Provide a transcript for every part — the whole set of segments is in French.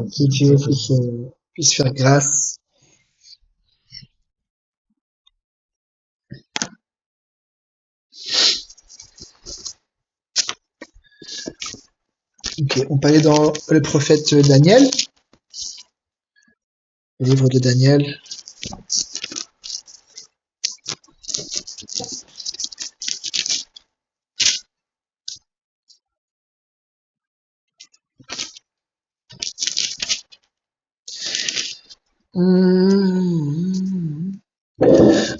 Que Dieu puisse faire grâce. Ok, on parlait dans le prophète Daniel, le livre de Daniel.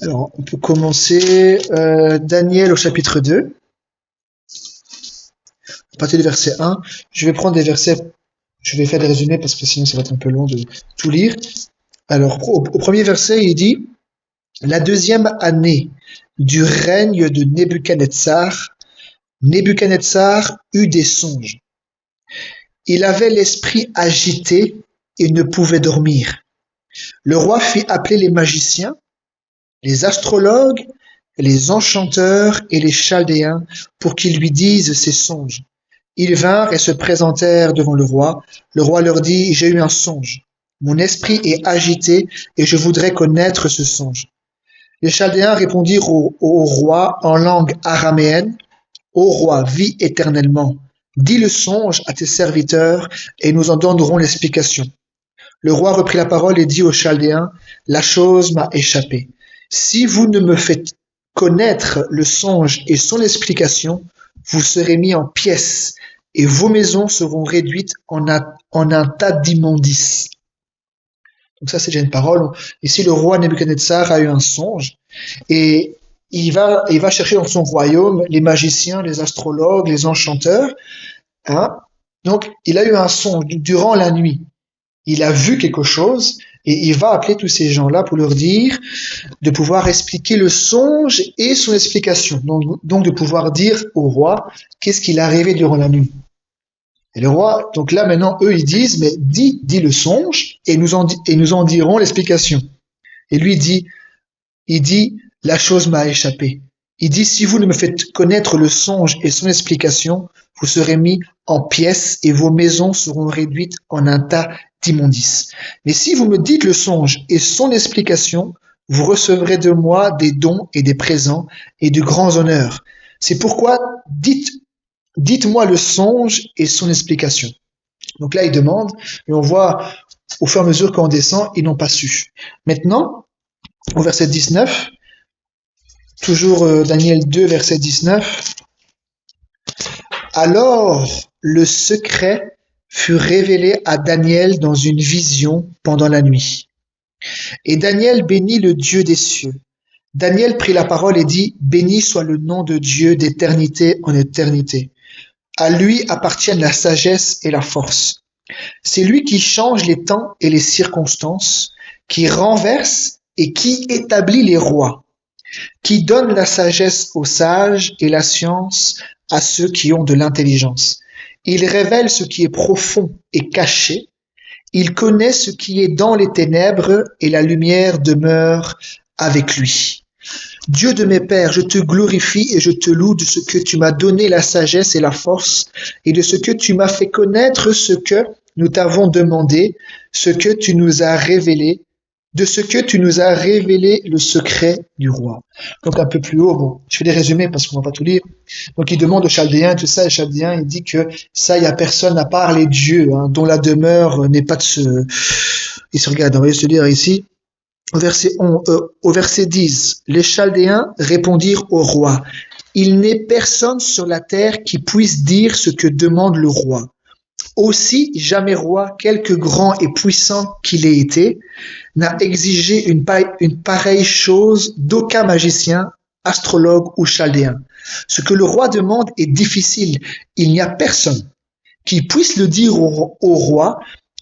Alors, on peut commencer Daniel au chapitre 2, à partir du verset 1. Je vais prendre des versets, je vais faire des résumés parce que sinon ça va être un peu long de tout lire. Alors, au premier verset, il dit « La deuxième année du règne de Nebuchadnezzar, Nebuchadnezzar eut des songes. Il avait l'esprit agité et ne pouvait dormir. Le roi fit appeler les magiciens, les astrologues, les enchanteurs et les chaldéens pour qu'ils lui disent ses songes. Ils vinrent et se présentèrent devant le roi. Le roi leur dit, j'ai eu un songe. Mon esprit est agité et je voudrais connaître ce songe. Les chaldéens répondirent au roi en langue araméenne, Ô roi, vis éternellement. Dis le songe à tes serviteurs et nous en donnerons l'explication. Le roi reprit la parole et dit aux Chaldéens, la chose m'a échappé. Si vous ne me faites connaître le songe et son explication, vous serez mis en pièces et vos maisons seront réduites en un tas d'immondices. Donc ça, c'est déjà une parole. Ici, le roi Nebuchadnezzar a eu un songe et il va chercher dans son royaume les magiciens, les astrologues, les enchanteurs. Hein. Donc, il a eu un songe durant la nuit. Il a vu quelque chose et il va appeler tous ces gens-là pour leur dire de pouvoir expliquer le songe et son explication. Donc de pouvoir dire au roi qu'est-ce qu'il a rêvé durant la nuit. Et le roi, donc là maintenant, eux ils disent, mais dis le songe et nous en dirons l'explication. Et lui il dit, la chose m'a échappé. Il dit, si vous ne me faites connaître le songe et son explication, vous serez mis en pièces et vos maisons seront réduites en un tas d'immondices. Mais si vous me dites le songe et son explication, vous recevrez de moi des dons et des présents et de grands honneurs. C'est pourquoi dites-moi le songe et son explication. Donc là, il demande, et on voit au fur et à mesure qu'on descend, ils n'ont pas su. Maintenant, au verset 19, toujours Daniel 2, verset 19. Alors le secret fut révélé à Daniel dans une vision pendant la nuit. Et Daniel bénit le Dieu des cieux. Daniel prit la parole et dit, béni soit le nom de Dieu d'éternité en éternité. À lui appartiennent la sagesse et la force. C'est lui qui change les temps et les circonstances, qui renverse et qui établit les rois, qui donne la sagesse aux sages et la science à ceux qui ont de l'intelligence. Il révèle ce qui est profond et caché. Il connaît ce qui est dans les ténèbres et la lumière demeure avec lui. Dieu de mes pères, je te glorifie et je te loue de ce que tu m'as donné la sagesse et la force et de ce que tu m'as fait connaître ce que nous t'avons demandé, ce que tu nous as révélé, de ce que tu nous as révélé le secret du roi. Donc un peu plus haut, bon, je fais des résumés parce qu'on va pas tout lire. Donc il demande aux Chaldéens, tout ça, les Chaldéens, il dit que ça, il y a personne à part les dieux, hein, dont la demeure n'est pas de ce... Il se regarde, on va se lire ici. Au verset 10, les Chaldéens répondirent au roi, il n'est personne sur la terre qui puisse dire ce que demande le roi. Aussi, jamais roi, quelque grand et puissant qu'il ait été, n'a exigé une pareille chose d'aucun magicien, astrologue ou chaldéen. Ce que le roi demande est difficile. Il n'y a personne qui puisse le dire au roi,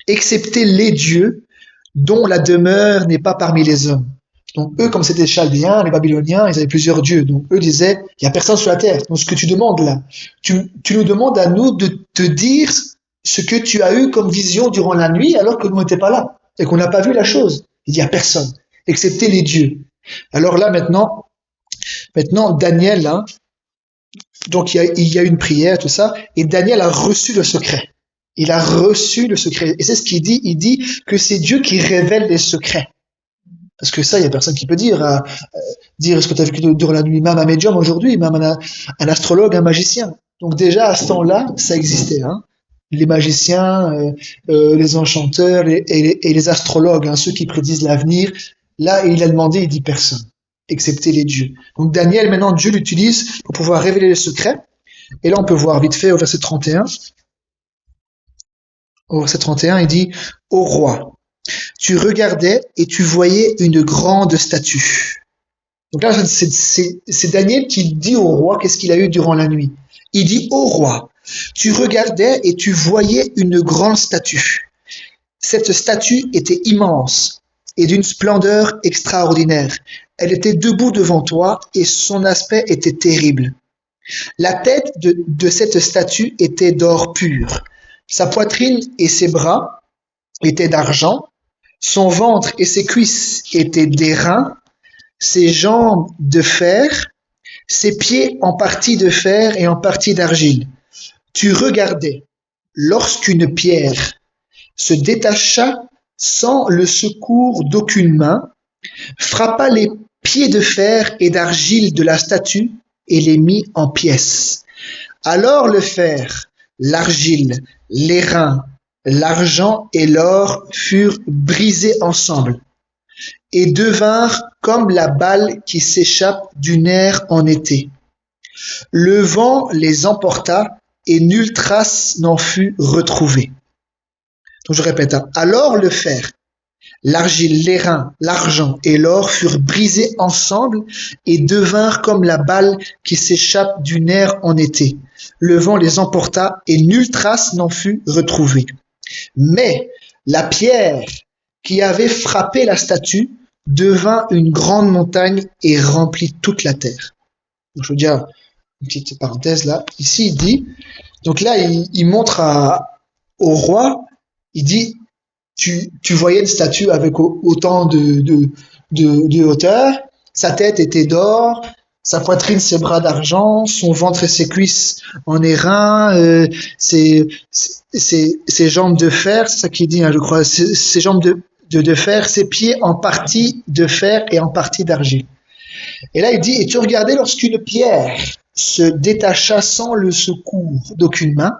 excepté les dieux, dont la demeure n'est pas parmi les hommes. Donc eux, comme c'était les Chaldéens, les Babyloniens, ils avaient plusieurs dieux. Donc eux disaient, il n'y a personne sur la terre. Donc ce que tu demandes là, tu nous demandes à nous de te dire ce que tu as eu comme vision durant la nuit alors que nous n'étions pas là et qu'on n'a pas vu la chose. Il n'y a personne, excepté les dieux. Alors là maintenant Daniel, hein, donc il y a une prière, tout ça, et Daniel a reçu le secret. Il a reçu le secret. Et c'est ce qu'il dit. Il dit que c'est Dieu qui révèle les secrets. Parce que ça, il y a personne qui peut dire est-ce que tu as vécu durant la nuit, même un médium aujourd'hui, même un astrologue, un magicien. Donc déjà, à ce temps-là, ça existait. Hein. Les magiciens, les enchanteurs et les astrologues, hein, ceux qui prédisent l'avenir. Là, il a demandé, il dit personne, excepté les dieux. Donc Daniel, maintenant, Dieu l'utilise pour pouvoir révéler les secrets. Et là, on peut voir vite fait au verset 31. Au verset 31, il dit, Ô roi, tu regardais et tu voyais une grande statue. Donc là, c'est Daniel qui dit au roi qu'est-ce qu'il a eu durant la nuit. Il dit, Ô roi, tu regardais et tu voyais une grande statue. Cette statue était immense et d'une splendeur extraordinaire. Elle était debout devant toi et son aspect était terrible. La tête de cette statue était d'or pur. Sa poitrine et ses bras étaient d'argent. Son ventre et ses cuisses étaient d'airain. Ses jambes de fer. Ses pieds en partie de fer et en partie d'argile. Tu regardais lorsqu'une pierre se détacha sans le secours d'aucune main, frappa les pieds de fer et d'argile de la statue et les mit en pièces. Alors le fer, l'argile, l'airain, l'argent et l'or furent brisés ensemble et devinrent comme la balle qui s'échappe du nerf en été. Le vent les emporta et nulle trace n'en fut retrouvée. Donc je répète, hein. Alors le fer, l'argile, l'airain, l'argent et l'or furent brisés ensemble et devinrent comme la balle qui s'échappe du nerf en été. Le vent les emporta et nulle trace n'en fut retrouvée. Mais la pierre qui avait frappé la statue devint une grande montagne et remplit toute la terre. Donc, je veux dire, une petite parenthèse là. Ici, il dit, donc là, il montre au roi, il dit, tu voyais une statue avec autant de hauteur, sa tête était d'or, sa poitrine, ses bras d'argent, son ventre et ses cuisses en airain, ses jambes de fer, c'est ça qu'il dit, hein, je crois, ses jambes de fer, ses pieds en partie de fer et en partie d'argile. Et là, il dit, et tu regardais lorsqu'une pierre se détacha sans le secours d'aucune main,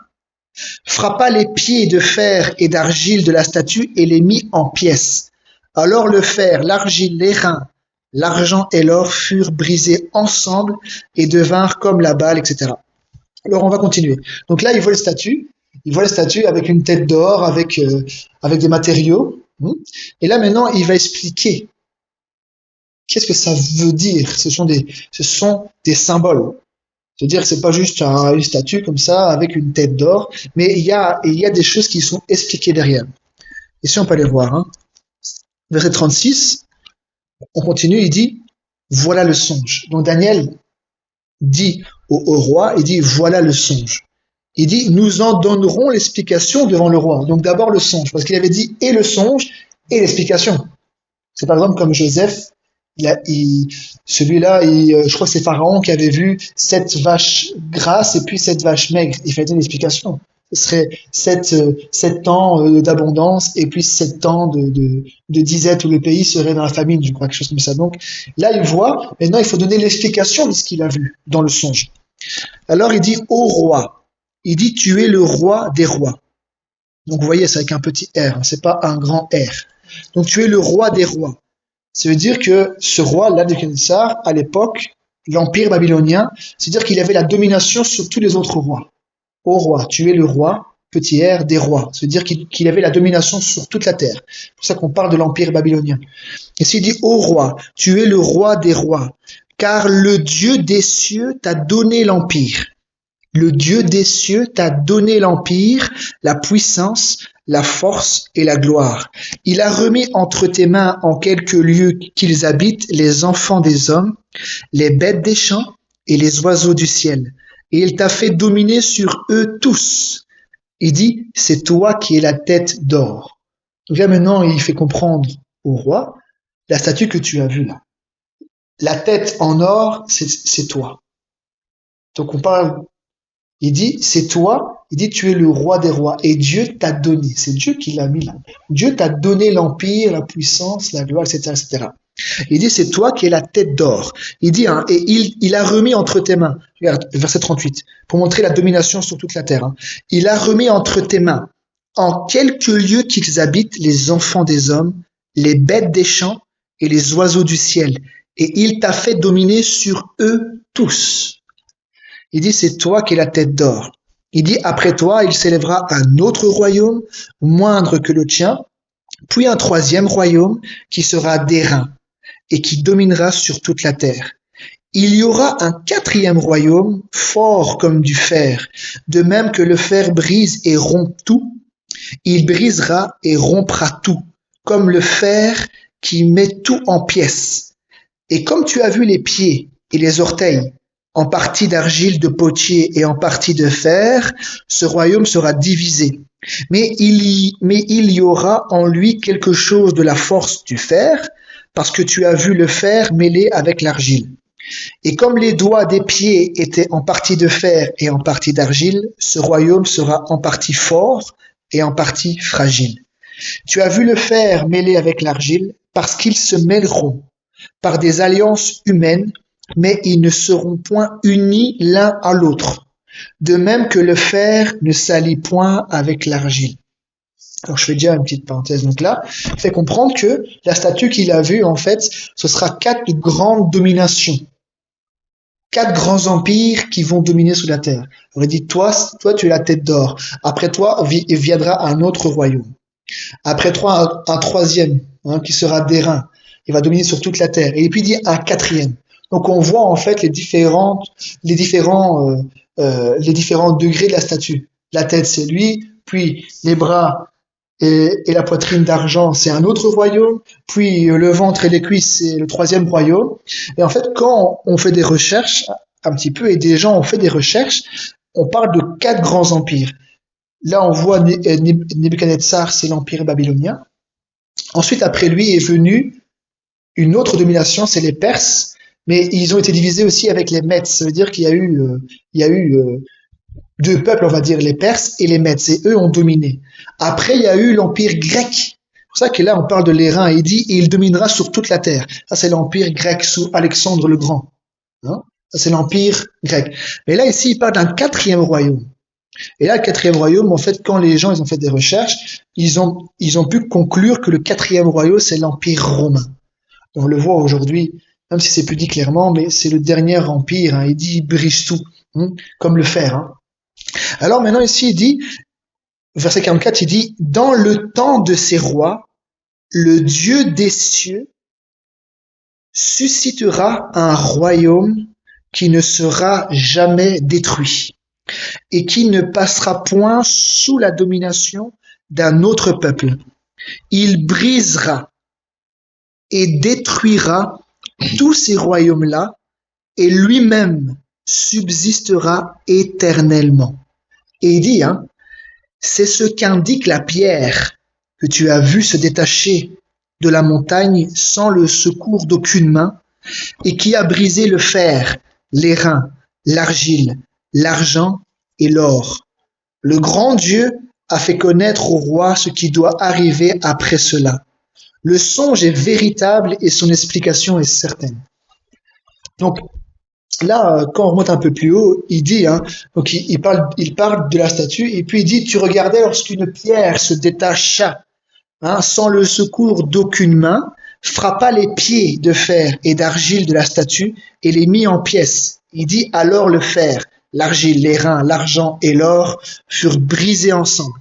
frappa les pieds de fer et d'argile de la statue et les mit en pièces. Alors le fer, l'argile, l'airain, l'argent et l'or furent brisés ensemble et devinrent comme la balle, etc. Alors on va continuer. Donc là, il voit la statue avec une tête d'or, avec des matériaux. Et là maintenant, il va expliquer qu'est-ce que ça veut dire. Ce sont des symboles. C'est-à-dire que c'est pas juste une statue comme ça avec une tête d'or, mais il y a des choses qui sont expliquées derrière. Ici, on peut aller voir. Hein. Verset 36, on continue, il dit, voilà le songe. Donc Daniel dit au roi, il dit, voilà le songe. Il dit, nous en donnerons l'explication devant le roi. Donc d'abord le songe, parce qu'il avait dit et le songe et l'explication. C'est par exemple comme Joseph, celui-là, je crois que c'est Pharaon qui avait vu 7 vaches grasses et puis 7 vaches maigres. Il fait une explication. Ce serait 7 ans d'abondance et puis 7 ans de disette où le pays serait dans la famine, je crois, quelque chose comme ça. Donc là, il voit, maintenant il faut donner l'explication de ce qu'il a vu dans le songe. Alors il dit au roi, il dit tu es le roi des rois. Donc vous voyez, c'est avec un petit R, hein, c'est pas un grand R. Donc tu es le roi des rois. Ça veut dire que ce roi, Nabuchodonosor, à l'époque, l'empire babylonien, c'est-à-dire qu'il avait la domination sur tous les autres rois. Ô roi, tu es le roi, petit r, des rois. Ça veut dire qu'il avait la domination sur toute la terre. C'est pour ça qu'on parle de l'empire babylonien. Et s'il dit, ô roi, tu es le roi des rois, car le Dieu des cieux t'a donné l'empire. Le Dieu des cieux t'a donné l'empire, la puissance, la force et la gloire. Il a remis entre tes mains en quelques lieux qu'ils habitent les enfants des hommes, les bêtes des champs et les oiseaux du ciel. Et il t'a fait dominer sur eux tous. Il dit, c'est toi qui es la tête d'or. Donc là maintenant, il fait comprendre au roi la statue que tu as vue là. La tête en or, c'est toi. Donc on parle Il dit, c'est toi, il dit, tu es le roi des rois et Dieu t'a donné. C'est Dieu qui l'a mis là. Dieu t'a donné l'empire, la puissance, la gloire, etc., etc. Il dit, c'est toi qui es la tête d'or. Il dit, hein, et il a remis entre tes mains, regarde, verset 38, pour montrer la domination sur toute la terre. Hein. Il a remis entre tes mains, en quelques lieux qu'ils habitent, les enfants des hommes, les bêtes des champs et les oiseaux du ciel. Et il t'a fait dominer sur eux tous. Il dit, c'est toi qui es la tête d'or. Il dit, après toi, il s'élèvera un autre royaume, moindre que le tien, puis un troisième royaume qui sera d'airain et qui dominera sur toute la terre. Il y aura un quatrième royaume, fort comme du fer, de même que le fer brise et rompt tout, il brisera et rompra tout, comme le fer qui met tout en pièces. Et comme tu as vu les pieds et les orteils, en partie d'argile de potier et en partie de fer, ce royaume sera divisé. Mais il y aura en lui quelque chose de la force du fer, parce que tu as vu le fer mêlé avec l'argile. Et comme les doigts des pieds étaient en partie de fer et en partie d'argile, ce royaume sera en partie fort et en partie fragile. Tu as vu le fer mêlé avec l'argile, parce qu'ils se mêleront par des alliances humaines, mais ils ne seront point unis l'un à l'autre. De même que le fer ne s'allie point avec l'argile. Alors je fais déjà une petite parenthèse. Donc là, fait comprendre que la statue qu'il a vue, en fait, ce sera 4 grandes dominations. 4 grands empires qui vont dominer sur la terre. On aurait dit, toi, tu es la tête d'or. Après toi, viendra un autre royaume. Après toi, un troisième, hein, qui sera d'airain. Il va dominer sur toute la terre. Et puis il dit un quatrième. Donc on voit en fait les différents degrés de la statue. La tête, c'est lui, puis les bras et la poitrine d'argent, c'est un autre royaume, puis le ventre et les cuisses, c'est le troisième royaume. Et en fait, quand on fait des recherches, un petit peu, et des gens ont fait des recherches, on parle de 4 grands empires. Là, on voit Nebuchadnezzar, c'est l'empire babylonien. Ensuite, après lui, est venue une autre domination, c'est les Perses, mais ils ont été divisés aussi avec les Mèdes. Ça veut dire qu'il y a eu 2 peuples, on va dire, les Perses et les Mèdes, et eux ont dominé. Après, il y a eu l'empire grec. C'est pour ça que là, on parle de l'airain, et il dit, et il dominera sur toute la terre. Ça, c'est l'empire grec sous Alexandre le Grand. Hein? Ça, c'est l'empire grec. Mais là, ici, il parle d'un 4e royaume. Et là, le 4e royaume, en fait, quand les gens ils ont fait des recherches, ils ont pu conclure que le 4e royaume, c'est l'empire romain. On le voit aujourd'hui, même si c'est plus dit clairement, mais c'est le dernier empire. Hein, il dit, il brise tout, hein, comme le fer. Hein. Alors maintenant ici, il dit, verset 44, il dit, dans le temps de ces rois, le Dieu des cieux suscitera un royaume qui ne sera jamais détruit et qui ne passera point sous la domination d'un autre peuple. Il brisera et détruira tous ces royaumes-là et lui-même subsistera éternellement. Et il dit, hein, c'est ce qu'indique la pierre que tu as vue se détacher de la montagne sans le secours d'aucune main et qui a brisé le fer, l'airain, l'argile, l'argent et l'or. Le grand Dieu a fait connaître au roi ce qui doit arriver après cela. Le songe est véritable et son explication est certaine. Donc là, quand on remonte un peu plus haut, il dit, hein, donc il parle de la statue et puis il dit, tu regardais lorsqu'une pierre se détacha, hein, sans le secours d'aucune main, frappa les pieds de fer et d'argile de la statue et les mit en pièces. Il dit, alors le fer, l'argile, l'airain, l'argent et l'or furent brisés ensemble.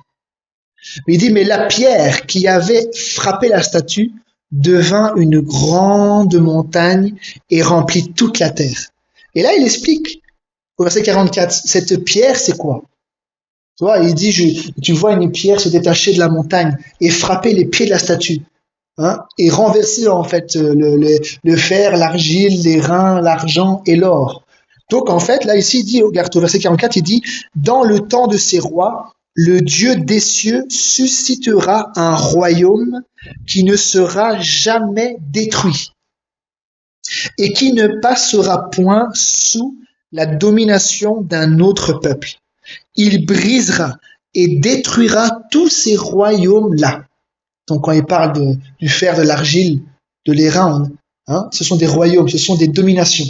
Il dit, mais la pierre qui avait frappé la statue devint une grande montagne et remplit toute la terre. Et là, il explique, au verset 44, cette pierre, c'est quoi? Tu vois, il dit, tu vois une pierre se détacher de la montagne et frapper les pieds de la statue, hein, et renverser en fait le fer, l'argile, l'airain, l'argent et l'or. Donc en fait, là ici, il dit, regarde au verset 44, il dit, dans le temps de ces rois, le Dieu des cieux suscitera un royaume qui ne sera jamais détruit et qui ne passera point sous la domination d'un autre peuple. il brisera et détruira tous ces royaumes-là. Donc quand il parle du fer, de l'argile, de l'airain, ce sont des royaumes, ce sont des dominations,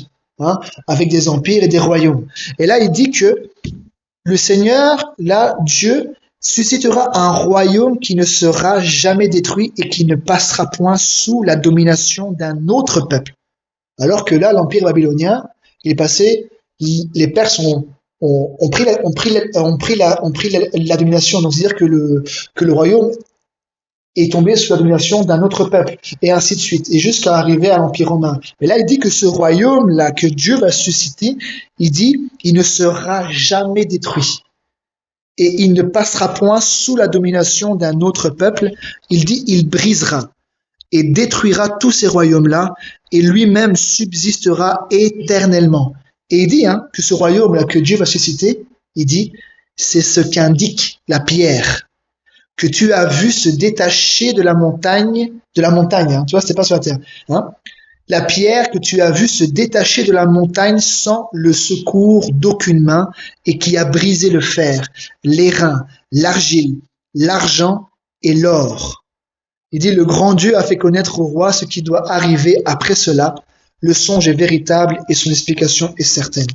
avec des empires et des royaumes. Et là, il dit que le Seigneur, là, Dieu, suscitera un royaume qui ne sera jamais détruit et qui ne passera point sous la domination d'un autre peuple. Alors que là, l'empire babylonien, il est passé, les Perses ont pris la domination. Donc, c'est-à-dire que le royaume est tombé sous la domination d'un autre peuple, et ainsi de suite, et jusqu'à arriver à l'Empire romain. Mais là, il dit que ce royaume-là que Dieu va susciter, il dit, il ne sera jamais détruit. Et il ne passera point sous la domination d'un autre peuple. Il dit, il brisera et détruira tous ces royaumes-là, et lui-même subsistera éternellement. Et il dit que ce royaume-là que Dieu va susciter, il dit, c'est ce qu'indique la pierre que tu as vu se détacher de la montagne, tu vois, c'était pas sur la terre, la pierre que tu as vu se détacher de la montagne sans le secours d'aucune main et qui a brisé le fer, l'airain, l'argile, l'argent et l'or. Il dit, le grand Dieu a fait connaître au roi ce qui doit arriver après cela. Le songe est véritable et son explication est certaine.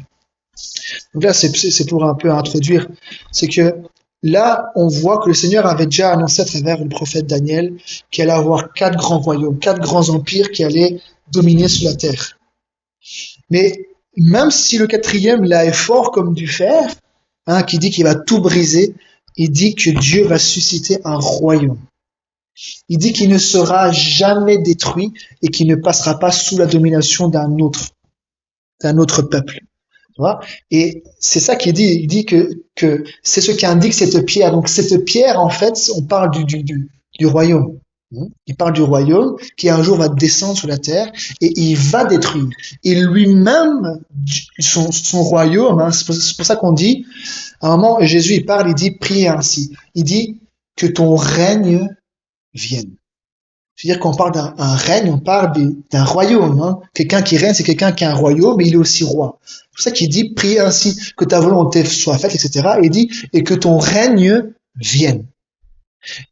Donc là, c'est pour un peu introduire, c'est que là, on voit que le Seigneur avait déjà annoncé à travers le prophète Daniel qu'il allait avoir 4 grands royaumes, 4 grands empires qui allaient dominer sur la terre. Mais même si le 4e là est fort comme du fer, qui dit qu'il va tout briser, il dit que Dieu va susciter un royaume. Il dit qu'il ne sera jamais détruit et qu'il ne passera pas sous la domination d'un autre peuple. Et c'est ça qu'il dit. Il dit que c'est ce qu'indique cette pierre. Donc cette pierre, en fait, on parle du royaume. Il parle du royaume qui un jour va descendre sur la terre et il va détruire. Et lui-même, son royaume, c'est pour ça qu'on dit, à un moment, Jésus, il parle, il dit, priez ainsi. Il dit que ton règne vienne. C'est-à-dire qu'on parle d'un règne, on parle d'un royaume. Quelqu'un qui règne, c'est quelqu'un qui a un royaume, mais il est aussi roi. C'est pour ça qu'il dit, priez ainsi, que ta volonté soit faite, etc. Et il dit, et que ton règne vienne.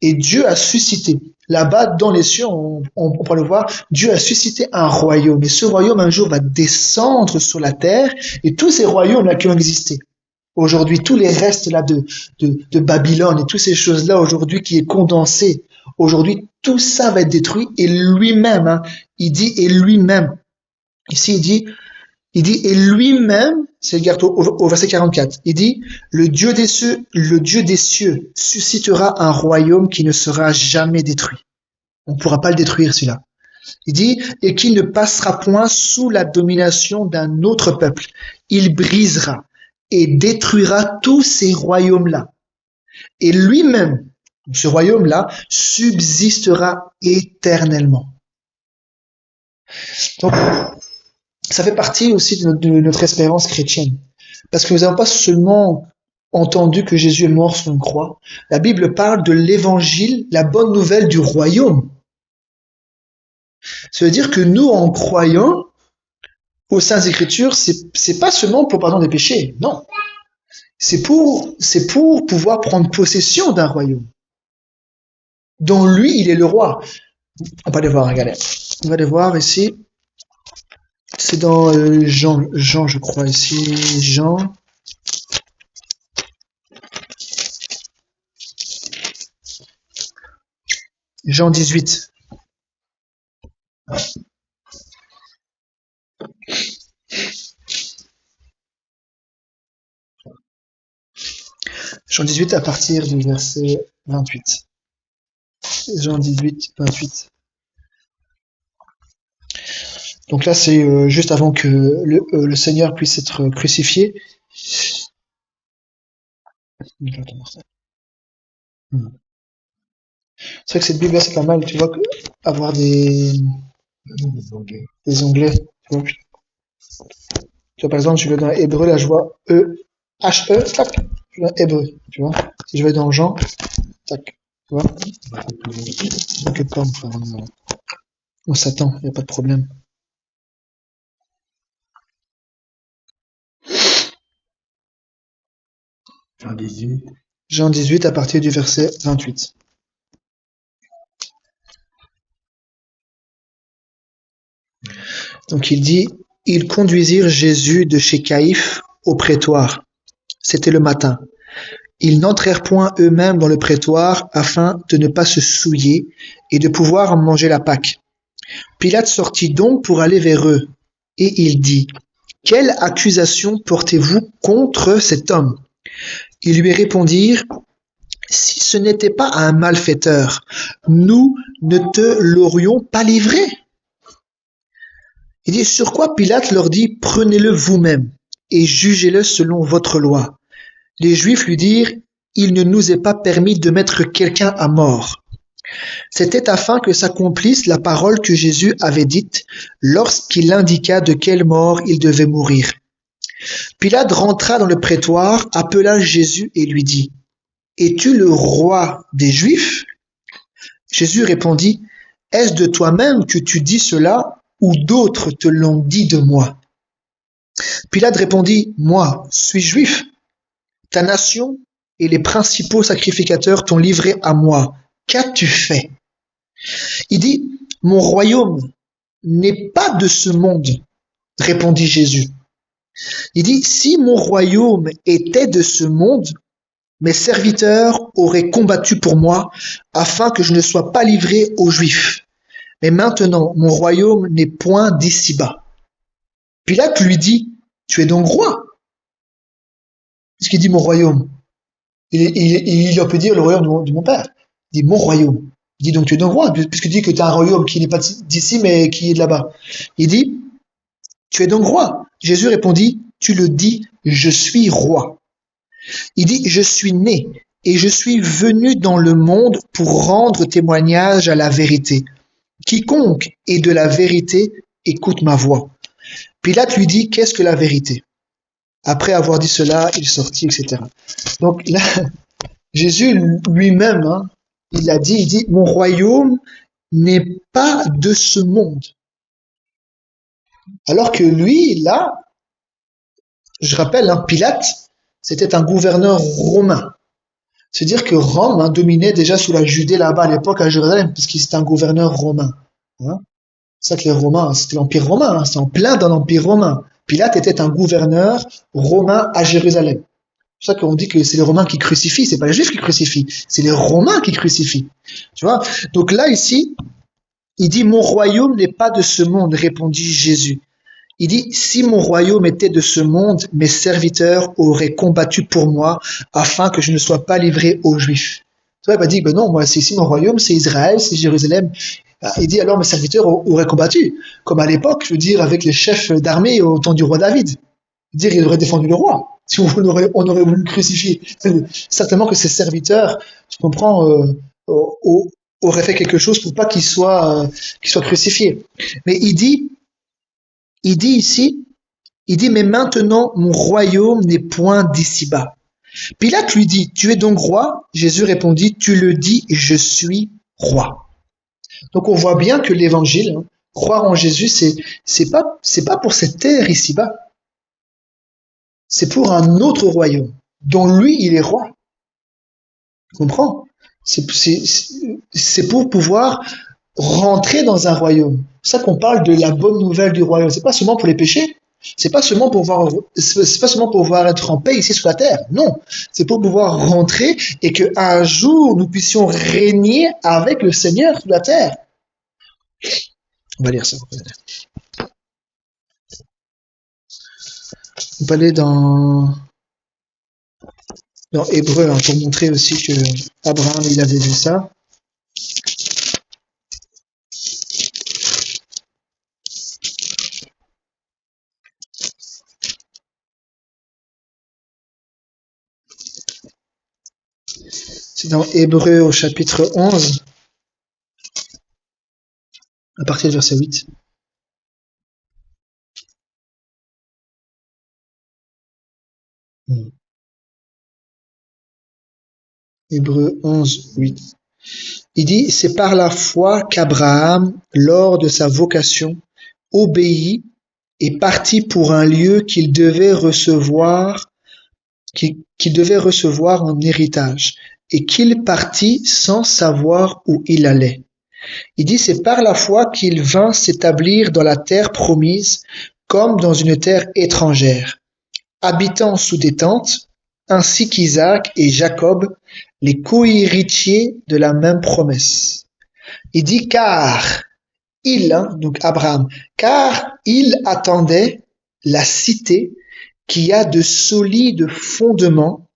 Et Dieu a suscité, là-bas, dans les cieux, on peut le voir, Dieu a suscité un royaume. Et ce royaume, un jour, va descendre sur la terre, et tous ces royaumes-là qui ont existé, aujourd'hui, tous les restes là de Babylone, et toutes ces choses-là, aujourd'hui, qui est condensé, aujourd'hui, tout ça va être détruit, et lui-même, il dit, et lui-même, ici il dit, et lui-même, c'est au verset 44, il dit, le Dieu des cieux suscitera un royaume qui ne sera jamais détruit. On ne pourra pas le détruire, celui-là. Il dit, et qui ne passera point sous la domination d'un autre peuple. Il brisera et détruira tous ces royaumes-là. Et lui-même, ce royaume-là, subsistera éternellement. Donc, ça fait partie aussi de notre espérance chrétienne. Parce que nous n'avons pas seulement entendu que Jésus est mort sur une croix. La Bible parle de l'évangile, la bonne nouvelle du royaume. Ça veut dire que nous, en croyant aux Saintes Écritures, c'est pas seulement pour pardon des péchés, non. C'est pour pouvoir prendre possession d'un royaume dont lui, il est le roi. On va les voir, regardez. On va les voir ici. C'est dans Jean, je crois, ici. Jean 18. Jean 18 à partir du verset 28. Jean 18, 28. Donc là, c'est juste avant que le Seigneur puisse être crucifié. C'est vrai que cette Bible, c'est pas mal, tu vois, avoir des onglets. Tu vois, par exemple, je vais dans Hébreu, là, je vois H-E, tac, je vois Hébreu, tu vois. Si je vais dans Jean, tac, tu vois. T'inquiète pas, on s'attend, il n'y a pas de problème. Jean 18. Jean 18 à partir du verset 28. Donc il dit, ils conduisirent Jésus de chez Caïphe au prétoire. C'était le matin. Ils n'entrèrent point eux-mêmes dans le prétoire afin de ne pas se souiller et de pouvoir manger la Pâque. Pilate sortit donc pour aller vers eux, et il dit, quelle accusation portez-vous contre cet homme? Ils lui répondirent, si ce n'était pas un malfaiteur, nous ne te l'aurions pas livré. Il dit, sur quoi Pilate leur dit, prenez-le vous-même et jugez-le selon votre loi. Les Juifs lui dirent, il ne nous est pas permis de mettre quelqu'un à mort. C'était afin que s'accomplisse la parole que Jésus avait dite lorsqu'il indiqua de quelle mort il devait mourir. Pilate rentra dans le prétoire, appela Jésus et lui dit, es-tu le roi des Juifs? Jésus répondit, est-ce de toi-même que tu dis cela ou d'autres te l'ont dit de moi? Pilate répondit, moi, suis juif. Ta nation et les principaux sacrificateurs t'ont livré à moi. Qu'as-tu fait? Il dit, mon royaume n'est pas de ce monde, répondit Jésus. Il dit, si mon royaume était de ce monde, mes serviteurs auraient combattu pour moi afin que je ne sois pas livré aux Juifs. Mais maintenant, mon royaume n'est point d'ici-bas. Pilate lui dit, tu es donc roi. Puisqu'il dit mon royaume. Il aurait pu dire le royaume de mon père. Il dit mon royaume. Il dit donc tu es donc roi, puisqu'il dit que tu as un royaume qui n'est pas d'ici mais qui est de là-bas. Il dit, tu es donc roi. Jésus répondit, tu le dis, je suis roi. Il dit, je suis né et je suis venu dans le monde pour rendre témoignage à la vérité. Quiconque est de la vérité écoute ma voix. Pilate lui dit, qu'est-ce que la vérité? Après avoir dit cela, il sortit, etc. Donc là, Jésus lui-même, il a dit, il dit, mon royaume n'est pas de ce monde. Alors que lui, là, je rappelle, Pilate, c'était un gouverneur romain. C'est-à-dire que Rome dominait déjà sous la Judée là-bas à l'époque à Jérusalem, puisqu'il était un gouverneur romain. C'est ça que les Romains, c'était l'Empire romain, c'est en plein dans l'Empire romain. Pilate était un gouverneur romain à Jérusalem. C'est pour ça qu'on dit que c'est les Romains qui crucifient, c'est pas les Juifs qui crucifient, c'est les Romains qui crucifient. Tu vois? Donc là, ici, il dit, mon royaume n'est pas de ce monde, répondit Jésus. Il dit, si mon royaume était de ce monde, mes serviteurs auraient combattu pour moi afin que je ne sois pas livré aux Juifs. Tu vois, il m'a dit, ben non, moi, c'est ici mon royaume, c'est Israël, c'est Jérusalem. Il dit, alors mes serviteurs auraient combattu, comme à l'époque, je veux dire, avec les chefs d'armée au temps du roi David. Dire, il aurait défendu le roi. Si on aurait voulu le crucifier. Certainement que ses serviteurs, tu comprends, auraient fait quelque chose pour pas qu'il soit crucifié. Mais il dit ici, il dit, mais maintenant, mon royaume n'est point d'ici-bas. Pilate lui dit, tu es donc roi? Jésus répondit, tu le dis, je suis roi. Donc on voit bien que l'évangile, croire en Jésus, c'est pas pour cette terre ici-bas. C'est pour un autre royaume, dont lui, il est roi. Tu comprends? C'est pour pouvoir rentrer dans un royaume. C'est ça qu'on parle de la bonne nouvelle du royaume. C'est pas seulement pour les péchés. C'est pas seulement pour pouvoir être en paix ici sur la terre. Non. C'est pour pouvoir rentrer et qu'un jour nous puissions régner avec le Seigneur sur la terre. On va lire ça. On va aller dans Hébreu pour montrer aussi que Abraham il avait vu ça. C'est dans Hébreu au chapitre 11, à partir du verset 8. Hébreu 11, 8. Il dit, c'est par la foi qu'Abraham, lors de sa vocation, obéit et partit pour un lieu qu'il devait recevoir, qu'il devait recevoir en héritage, et qu'il partit sans savoir où il allait. Il dit, c'est par la foi qu'il vint s'établir dans la terre promise, comme dans une terre étrangère, habitant sous des tentes, ainsi qu'Isaac et Jacob, les co-héritiers de la même promesse. Il dit, donc Abraham, car il attendait la cité qui a de solides fondements,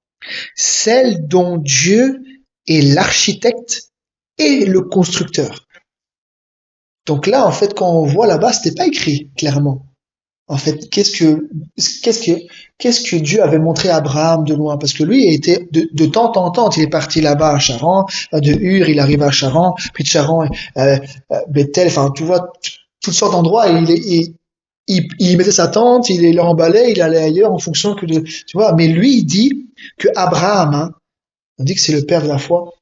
celle dont Dieu est l'architecte et le constructeur. Donc là, en fait, quand on voit là-bas, c'était pas écrit clairement. En fait, qu'est-ce que Dieu avait montré à Abraham de loin? Parce que lui, il était de temps en temps, il est parti là-bas à Charan, de Ur, il arrive à Charan, puis de Charan, Bethel, enfin, tu vois, toutes sortes d'endroits, et il mettait sa tente, il l'emballait, il allait ailleurs en fonction que de, tu vois. Mais lui, il dit que Abraham, hein, on dit que c'est le père de la foi,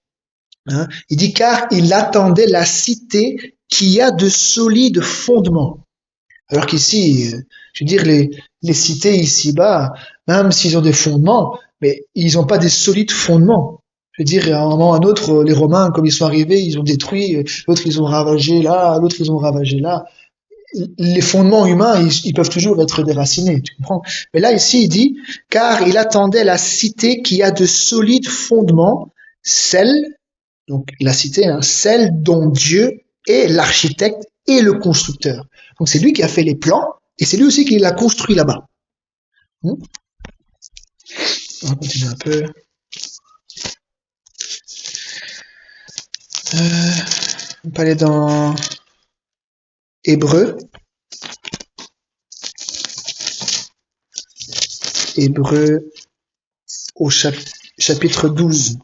hein, il dit car il attendait la cité qui a de solides fondements. Alors qu'ici, je veux dire, les cités ici-bas, même s'ils ont des fondements, mais ils n'ont pas des solides fondements. Je veux dire, à un moment ou à un autre, les Romains, comme ils sont arrivés, ils ont détruit, l'autre ils ont ravagé là, l'autre ils ont ravagé là. Les fondements humains, ils peuvent toujours être déracinés, tu comprends? Mais là, ici, il dit, car il attendait la cité qui a de solides fondements, celle, donc la cité, hein, celle dont Dieu est l'architecte et le constructeur. Donc c'est lui qui a fait les plans et c'est lui aussi qui l'a construit là-bas. On va continuer un peu. On peut aller dans Hébreux. Hébreux au chapitre 12.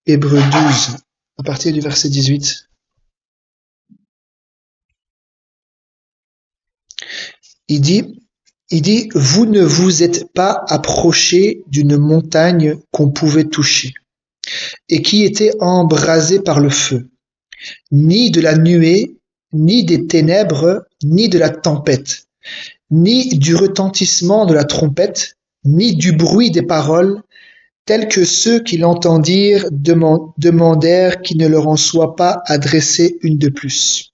Hébreux 12, à partir du verset 18. Il dit, vous ne vous êtes pas approchés d'une montagne qu'on pouvait toucher et qui était embrasée par le feu, ni de la nuée, ni des ténèbres, ni de la tempête, ni du retentissement de la trompette, ni du bruit des paroles, tels que ceux qui l'entendirent demandèrent qu'il ne leur en soit pas adressé une de plus.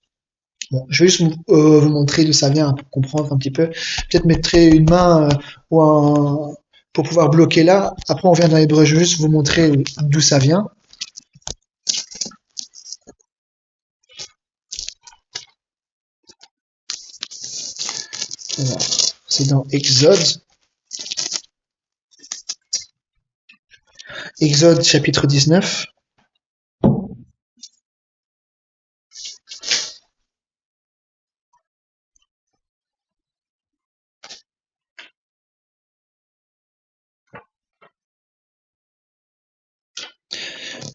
Bon, je vais juste vous montrer d'où ça vient pour comprendre un petit peu. Peut-être mettrai une main pour pouvoir bloquer là. Après, on vient dans l'hébreu. Je vais juste vous montrer d'où ça vient. Voilà. C'est dans Exode. Exode chapitre 19.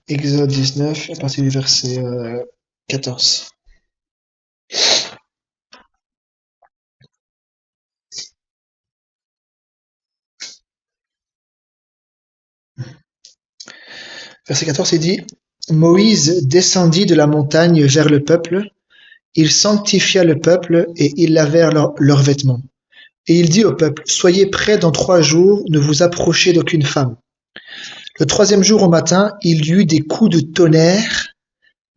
Exode 19, à partir du verset 14. Verset 14, il dit, Moïse descendit de la montagne vers le peuple, il sanctifia le peuple et ils lavèrent leurs vêtements. Et il dit au peuple, soyez prêts dans 3 jours, ne vous approchez d'aucune femme. Le 3e jour au matin, il y eut des coups de tonnerre,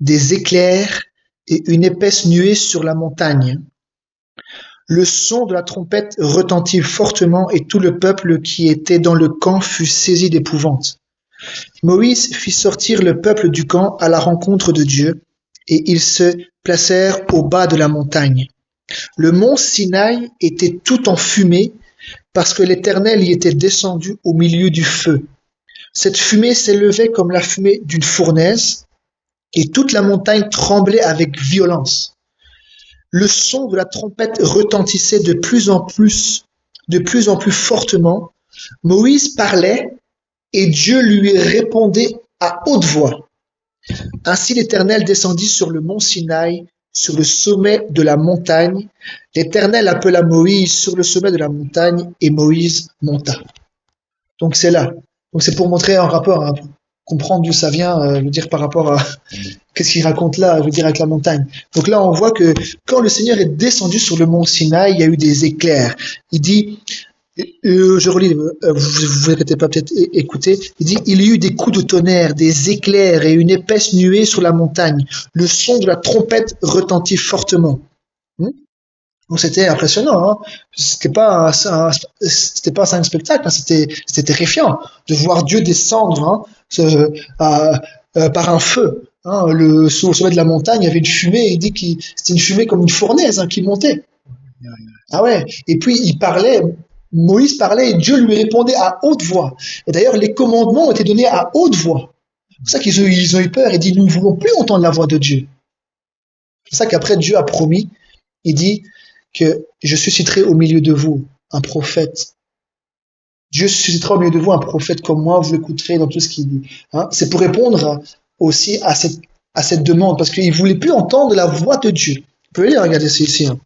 des éclairs et une épaisse nuée sur la montagne. Le son de la trompette retentit fortement et tout le peuple qui était dans le camp fut saisi d'épouvante. Moïse fit sortir le peuple du camp à la rencontre de Dieu et ils se placèrent au bas de la montagne. Le mont Sinaï était tout en fumée parce que l'Éternel y était descendu au milieu du feu. Cette fumée s'élevait comme la fumée d'une fournaise et toute la montagne tremblait avec violence. Le son de la trompette retentissait de plus en plus fortement. Moïse parlait et Dieu lui répondait à haute voix. Ainsi l'Éternel descendit sur le mont Sinaï, sur le sommet de la montagne. L'Éternel appela Moïse sur le sommet de la montagne et Moïse monta. Donc c'est là. Donc c'est pour montrer un rapport, hein, comprendre d'où ça vient, je veux dire, par rapport à qu'est-ce qu'il raconte là, je veux dire, avec la montagne. Donc là, on voit que quand le Seigneur est descendu sur le mont Sinaï, il y a eu des éclairs. Il dit, je relis, vous inquiétez pas, peut-être écoutez, il dit, il y eut des coups de tonnerre, des éclairs et une épaisse nuée sur la montagne. Le son de la trompette retentit fortement. Hmm. Donc c'était impressionnant, hein. C'était pas un simple spectacle, hein. C'était terrifiant de voir Dieu descendre, hein, par un feu. Hein. Sur le sommet de la montagne, il y avait une fumée. Il dit que c'était une fumée comme une fournaise, hein, qui montait. Ah ouais. Et puis il parlait. Moïse parlait et Dieu lui répondait à haute voix. Et d'ailleurs, les commandements ont été donnés à haute voix. C'est pour ça ils ont eu peur et dit nous ne voulons plus entendre la voix de Dieu. C'est pour ça qu'après Dieu a promis, il dit que je susciterai au milieu de vous un prophète. Dieu suscitera au milieu de vous un prophète comme moi, vous l'écouterez dans tout ce qu'il dit. Hein. C'est pour répondre aussi à cette demande, parce qu'il ne voulait plus entendre la voix de Dieu. Vous pouvez lire, regardez ça ici. Hein.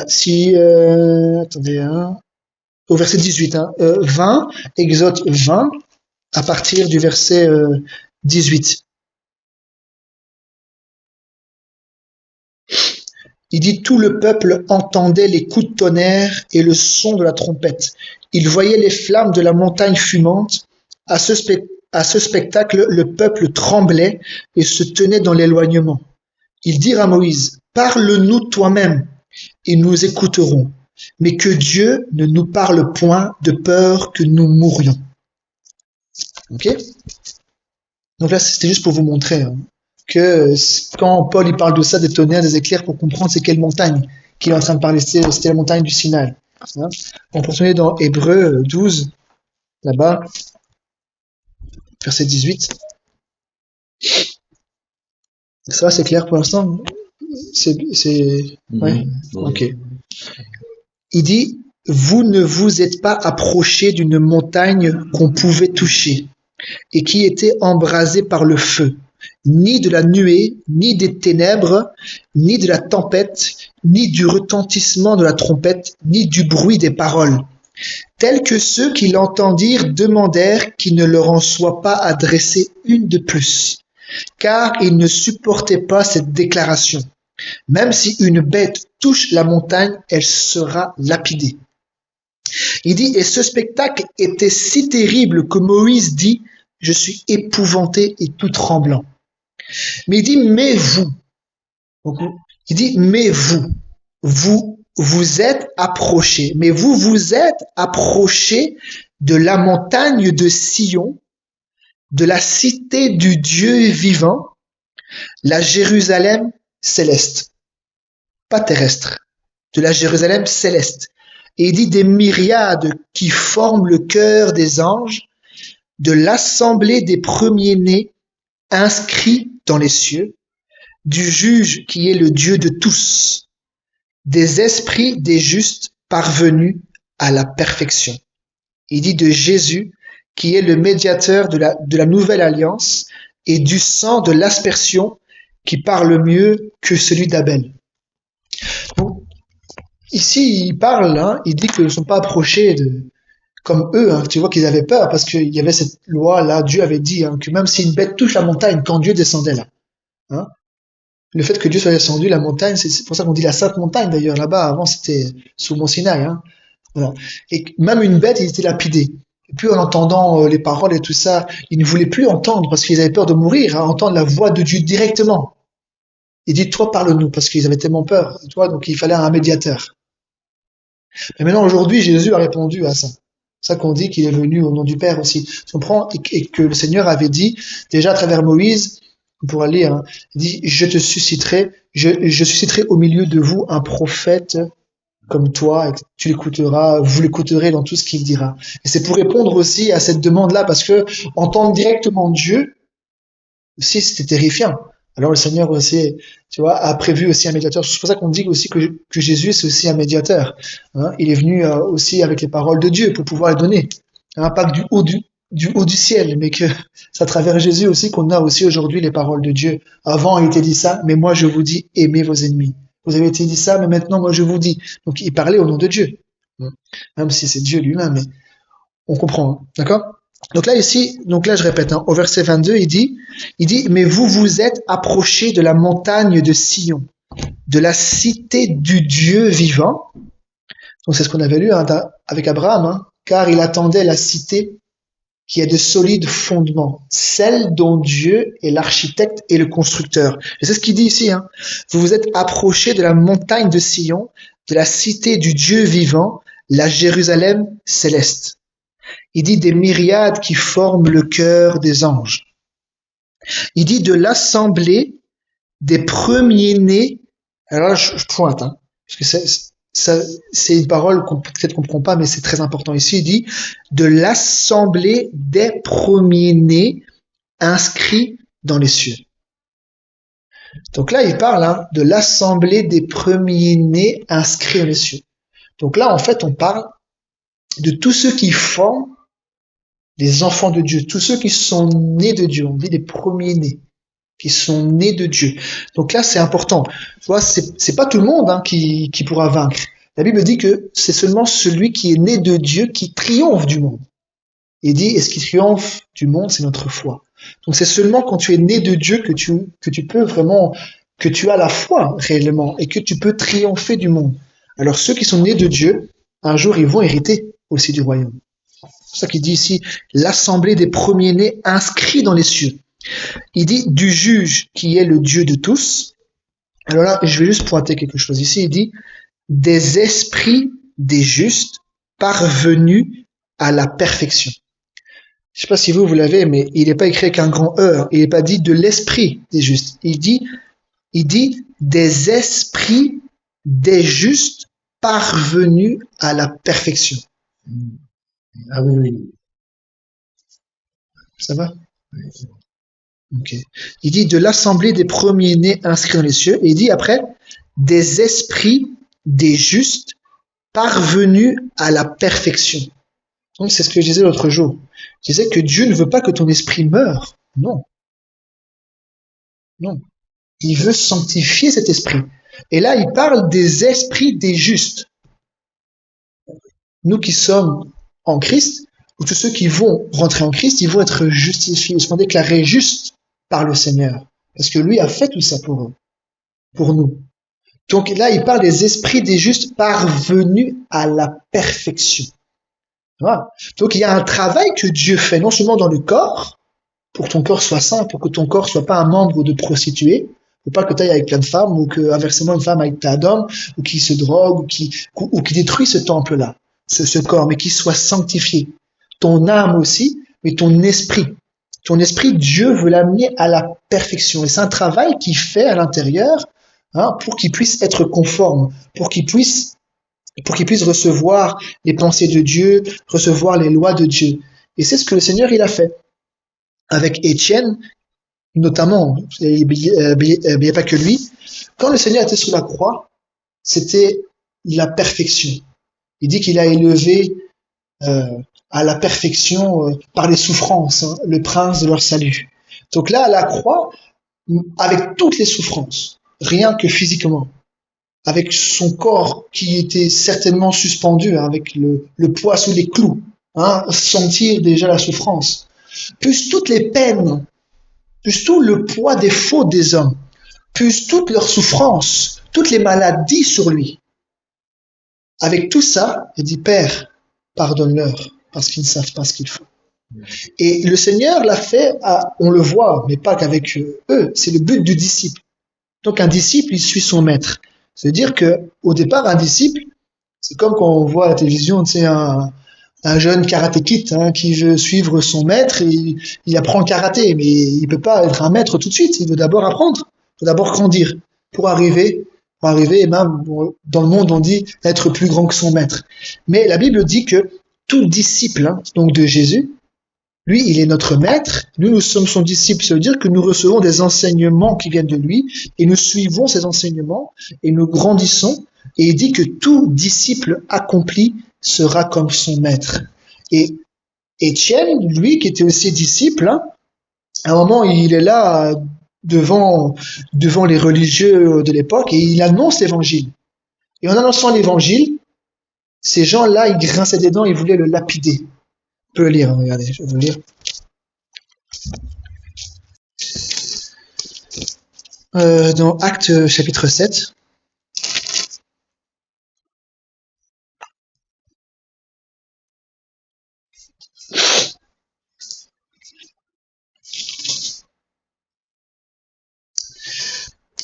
Si, attendez, hein, au verset 18, hein, 20, Exode 20, à partir du verset 18. Il dit, tout le peuple entendait les coups de tonnerre et le son de la trompette. Il voyait les flammes de la montagne fumante. À ce spectacle, le peuple tremblait et se tenait dans l'éloignement. Ils dirent à Moïse, parle-nous toi-même et nous écouterons, mais que Dieu ne nous parle point de peur que nous mourions. Ok? Donc là, c'était juste pour vous montrer, hein, que quand Paul il parle de ça, des tonnerres, des éclairs, pour comprendre c'est quelle montagne qu'il est en train de parler, c'était la montagne du Sinaï. Hein. On continue dans Hébreux 12, là-bas, verset 18. Ça va, c'est clair pour l'instant? Ouais. Ok. Il dit, vous ne vous êtes pas approchés d'une montagne qu'on pouvait toucher et qui était embrasée par le feu, ni de la nuée, ni des ténèbres, ni de la tempête, ni du retentissement de la trompette, ni du bruit des paroles, tels que ceux qui l'entendirent demandèrent qu'il ne leur en soit pas adressé une de plus, car ils ne supportaient pas cette déclaration. Même si une bête touche la montagne, elle sera lapidée. Il dit, et ce spectacle était si terrible que Moïse dit, je suis épouvanté et tout tremblant. Mais il dit, mais vous, donc, il dit, mais vous êtes approchés, mais vous êtes approchés de la montagne de Sion, de la cité du Dieu vivant, la Jérusalem céleste, pas terrestre, de la Jérusalem céleste. Et il dit des myriades qui forment le cœur des anges, de l'assemblée des premiers-nés inscrits dans les cieux, du juge qui est le Dieu de tous, des esprits des justes parvenus à la perfection. Il dit de Jésus qui est le médiateur de la nouvelle alliance et du sang de l'aspersion qui parle mieux que celui d'Abel. Donc, ici, il parle, hein, il dit qu'ils ne sont pas approchés comme eux, hein, tu vois qu'ils avaient peur parce qu'il y avait cette loi-là, Dieu avait dit, hein, que même si une bête touche la montagne, quand Dieu descendait là, hein, le fait que Dieu soit descendu, la montagne, c'est pour ça qu'on dit la sainte montagne d'ailleurs, là-bas, avant c'était sous Mont Sinaï, hein, voilà. Et même une bête, il était lapidé. Et puis en entendant les paroles et tout ça, ils ne voulaient plus entendre parce qu'ils avaient peur de mourir, à entendre la voix de Dieu directement. Il dit, toi, parle-nous, parce qu'ils avaient tellement peur, tu vois, donc il fallait un médiateur. Mais maintenant, aujourd'hui, Jésus a répondu à ça. C'est ça qu'on dit qu'il est venu au nom du Père aussi. Tu comprends? Et que le Seigneur avait dit, déjà à travers Moïse, on pourra lire, hein, il dit, je susciterai au milieu de vous un prophète comme toi, et tu l'écouteras, vous l'écouterez dans tout ce qu'il dira. Et c'est pour répondre aussi à cette demande-là, parce que entendre directement Dieu, aussi, c'était terrifiant. Alors le Seigneur aussi, tu vois, a prévu aussi un médiateur. C'est pour ça qu'on dit aussi que Jésus, c'est aussi un médiateur. Hein. Il est venu aussi avec les paroles de Dieu pour pouvoir les donner. Hein, pas que du haut du ciel, mais que c'est à travers Jésus aussi qu'on a aussi aujourd'hui les paroles de Dieu. Avant, il était dit ça, mais moi je vous dis, aimez vos ennemis. Vous avez été dit ça, mais maintenant moi je vous dis. Donc il parlait au nom de Dieu. Même si c'est Dieu lui-même, mais on comprend. Hein. D'accord? Donc là je répète, hein, au verset 22, il dit, mais vous vous êtes approchés de la montagne de Sion, de la cité du Dieu vivant. Donc c'est ce qu'on avait lu hein, avec Abraham, hein, car il attendait la cité qui a de solides fondements, celle dont Dieu est l'architecte et le constructeur. Et c'est ce qu'il dit ici. Hein. Vous vous êtes approchés de la montagne de Sion, de la cité du Dieu vivant, la Jérusalem céleste. Il dit des myriades qui forment le cœur des anges. Il dit de l'assemblée des premiers-nés. Alors là, je pointe, hein, parce que c'est une parole qu'on peut-être comprend pas, mais c'est très important ici. Il dit de l'assemblée des premiers-nés inscrits dans les cieux. Donc là, il parle hein, de l'assemblée des premiers-nés inscrits dans les cieux. Donc là, en fait, on parle de tous ceux qui forment les enfants de Dieu, tous ceux qui sont nés de Dieu. On dit les premiers-nés qui sont nés de Dieu. Donc là, c'est important. Tu vois, c'est pas tout le monde hein, qui pourra vaincre. La Bible dit que c'est seulement celui qui est né de Dieu qui triomphe du monde. Il dit, et ce qui triomphe du monde, c'est notre foi. Donc c'est seulement quand tu es né de Dieu que tu peux vraiment, que tu as la foi réellement et que tu peux triompher du monde. Alors ceux qui sont nés de Dieu, un jour ils vont hériter aussi du royaume. C'est pour ça qu'il dit ici, l'assemblée des premiers-nés inscrits dans les cieux. Il dit du juge qui est le Dieu de tous. Alors là, je vais juste pointer quelque chose ici. Il dit des esprits des justes parvenus à la perfection. Je sais pas si vous l'avez, mais il n'est pas écrit avec un grand E. Il n'est pas dit de l'esprit des justes. Il dit des esprits des justes parvenus à la perfection. Ah oui, oui. Ça va? Ok. Il dit de l'assemblée des premiers-nés inscrits dans les cieux. Et il dit après, des esprits des justes parvenus à la perfection. Donc c'est ce que je disais l'autre jour. Je disais que Dieu ne veut pas que ton esprit meure. Non. Non. Il veut sanctifier cet esprit. Et là, il parle des esprits des justes. Nous qui sommes en Christ, ou tous ceux qui vont rentrer en Christ, ils vont être justifiés, ils seront déclarés justes par le Seigneur. Parce que lui a fait tout ça pour eux, pour nous. Donc là, il parle des esprits des justes parvenus à la perfection. Voilà. Donc il y a un travail que Dieu fait, non seulement dans le corps, pour que ton corps soit saint, pour que ton corps soit pas un membre de prostituée, faut pas que tu ailles avec plein de femmes, ou que inversement une femme aille plein d'hommes, ou qui se drogue, ou qui détruit ce temple-là, ce corps, mais qui soit sanctifié. Ton âme aussi, mais ton esprit. Ton esprit, Dieu veut l'amener à la perfection. Et c'est un travail qu'il fait à l'intérieur hein, pour qu'il puisse être conforme, pour qu'il puisse recevoir les pensées de Dieu, recevoir les lois de Dieu. Et c'est ce que le Seigneur il a fait. Avec Étienne, notamment, il n'y a pas que lui, quand le Seigneur était sur la croix, c'était la perfection. Il dit qu'il a élevé à la perfection par les souffrances, hein, le prince de leur salut. Donc là, à la croix, avec toutes les souffrances, rien que physiquement, avec son corps qui était certainement suspendu, hein, avec le poids sous les clous, hein, sentir déjà la souffrance, plus toutes les peines, plus tout le poids des fautes des hommes, plus toutes leurs souffrances, toutes les maladies sur lui. Avec tout ça, il dit, Père, pardonne-leur, parce qu'ils ne savent pas ce qu'ils font. Et le Seigneur l'a fait, on le voit, mais pas qu'avec eux, c'est le but du disciple. Donc un disciple, il suit son maître. C'est-à-dire que au départ, un disciple, c'est comme quand on voit à la télévision, tu sais, un jeune karaté kid hein, qui veut suivre son maître, et il apprend le karaté, mais il peut pas être un maître tout de suite. Il veut d'abord apprendre, il veut d'abord grandir pour arriver, et même dans le monde on dit être plus grand que son maître. Mais la Bible dit que tout disciple hein, donc de Jésus, lui, il est notre maître, nous sommes son disciple. Ça veut dire que nous recevons des enseignements qui viennent de lui et nous suivons ces enseignements et nous grandissons. Et il dit que tout disciple accompli sera comme son maître. Et Étienne, lui, qui était aussi disciple, hein, à un moment, il est là devant les religieux de l'époque et il annonce l'évangile. Et en annonçant l'évangile, ces gens-là, ils grinçaient des dents, ils voulaient le lapider. On peut le lire, hein, regardez, je vais vous le lire. Dans Actes chapitre 7,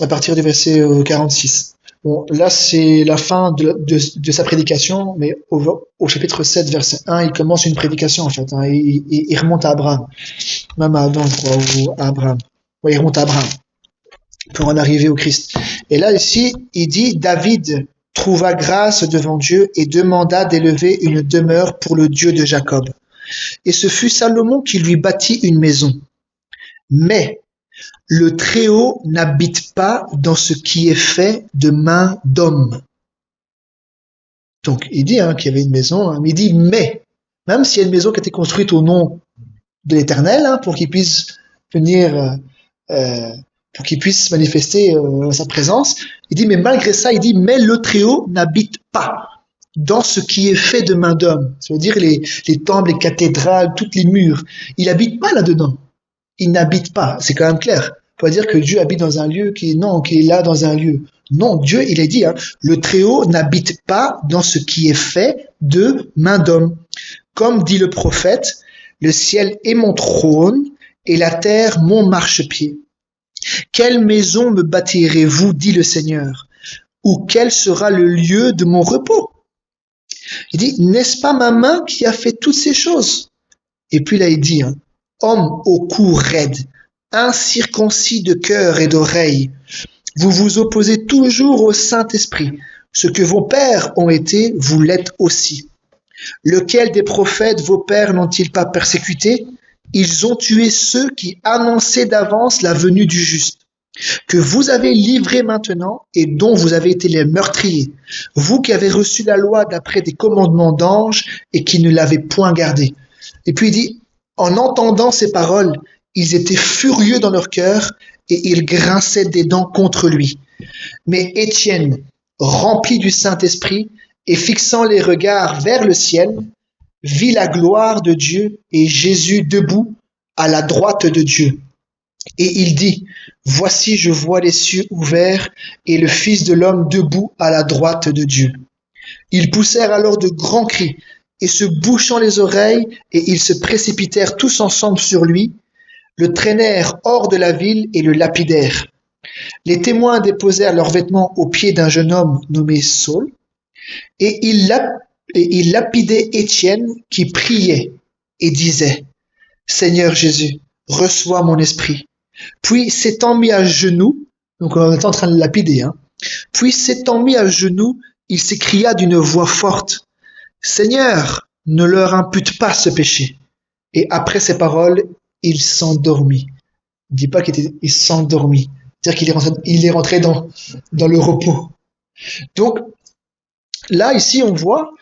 à partir du verset 46. Bon, là, c'est la fin de sa prédication, mais au chapitre 7, verset 1, il commence une prédication, en fait. Hein, il remonte à Abraham, même à Adam, je crois, ou à Abraham. Ouais, il remonte à Abraham pour en arriver au Christ. Et là, ici, il dit, David trouva grâce devant Dieu et demanda d'élever une demeure pour le Dieu de Jacob. Et ce fut Salomon qui lui bâtit une maison. Mais le Très-Haut n'habite pas dans ce qui est fait de main d'homme. Donc, il dit hein, qu'il y avait une maison, hein, mais il dit mais, même s'il y a une maison qui a été construite au nom de l'Éternel, hein, pour qu'il puisse venir, pour qu'il puisse manifester sa présence, il dit mais malgré ça, il dit mais le Très-Haut n'habite pas dans ce qui est fait de main d'homme. Ça veut dire les temples, les cathédrales, tous les murs. Il habite pas là-dedans. Il n'habite pas. C'est quand même clair. Faut pas dire que Dieu habite dans un lieu qui est là dans un lieu. Non, Dieu, il est dit, hein, le Très-Haut n'habite pas dans ce qui est fait de main d'homme. Comme dit le prophète, le ciel est mon trône et la terre mon marchepied. Quelle maison me bâtirez-vous, dit le Seigneur, ou quel sera le lieu de mon repos? Il dit, n'est-ce pas ma main qui a fait toutes ces choses? Et puis là, il dit, hein, homme au cou raide, incirconcis de cœur et d'oreille, vous vous opposez toujours au Saint-Esprit. Ce que vos pères ont été, vous l'êtes aussi. Lequel des prophètes vos pères n'ont-ils pas persécuté? Ils ont tué ceux qui annonçaient d'avance la venue du juste, que vous avez livré maintenant et dont vous avez été les meurtriers, vous qui avez reçu la loi d'après des commandements d'anges et qui ne l'avez point gardée. Et puis il dit, en entendant ces paroles, ils étaient furieux dans leur cœur et ils grinçaient des dents contre lui. Mais Étienne, rempli du Saint-Esprit et fixant les regards vers le ciel, vit la gloire de Dieu et Jésus debout à la droite de Dieu. Et il dit, voici je vois les cieux ouverts et le Fils de l'homme debout à la droite de Dieu. Ils poussèrent alors de grands cris et se bouchant les oreilles, et ils se précipitèrent tous ensemble sur lui, le traînèrent hors de la ville et le lapidèrent. Les témoins déposèrent leurs vêtements aux pieds d'un jeune homme nommé Saul, et ils lapidaient Étienne qui priait et disait, Seigneur Jésus, reçois mon esprit. Puis s'étant mis à genoux, donc on est en train de lapider, hein, puis s'étant mis à genoux, il s'écria d'une voix forte, Seigneur, ne leur impute pas ce péché. Et après ces paroles, il s'endormit. Il ne dit pas il s'endormit. C'est-à-dire qu'il est rentré dans le repos. Donc, là, ici, on voit,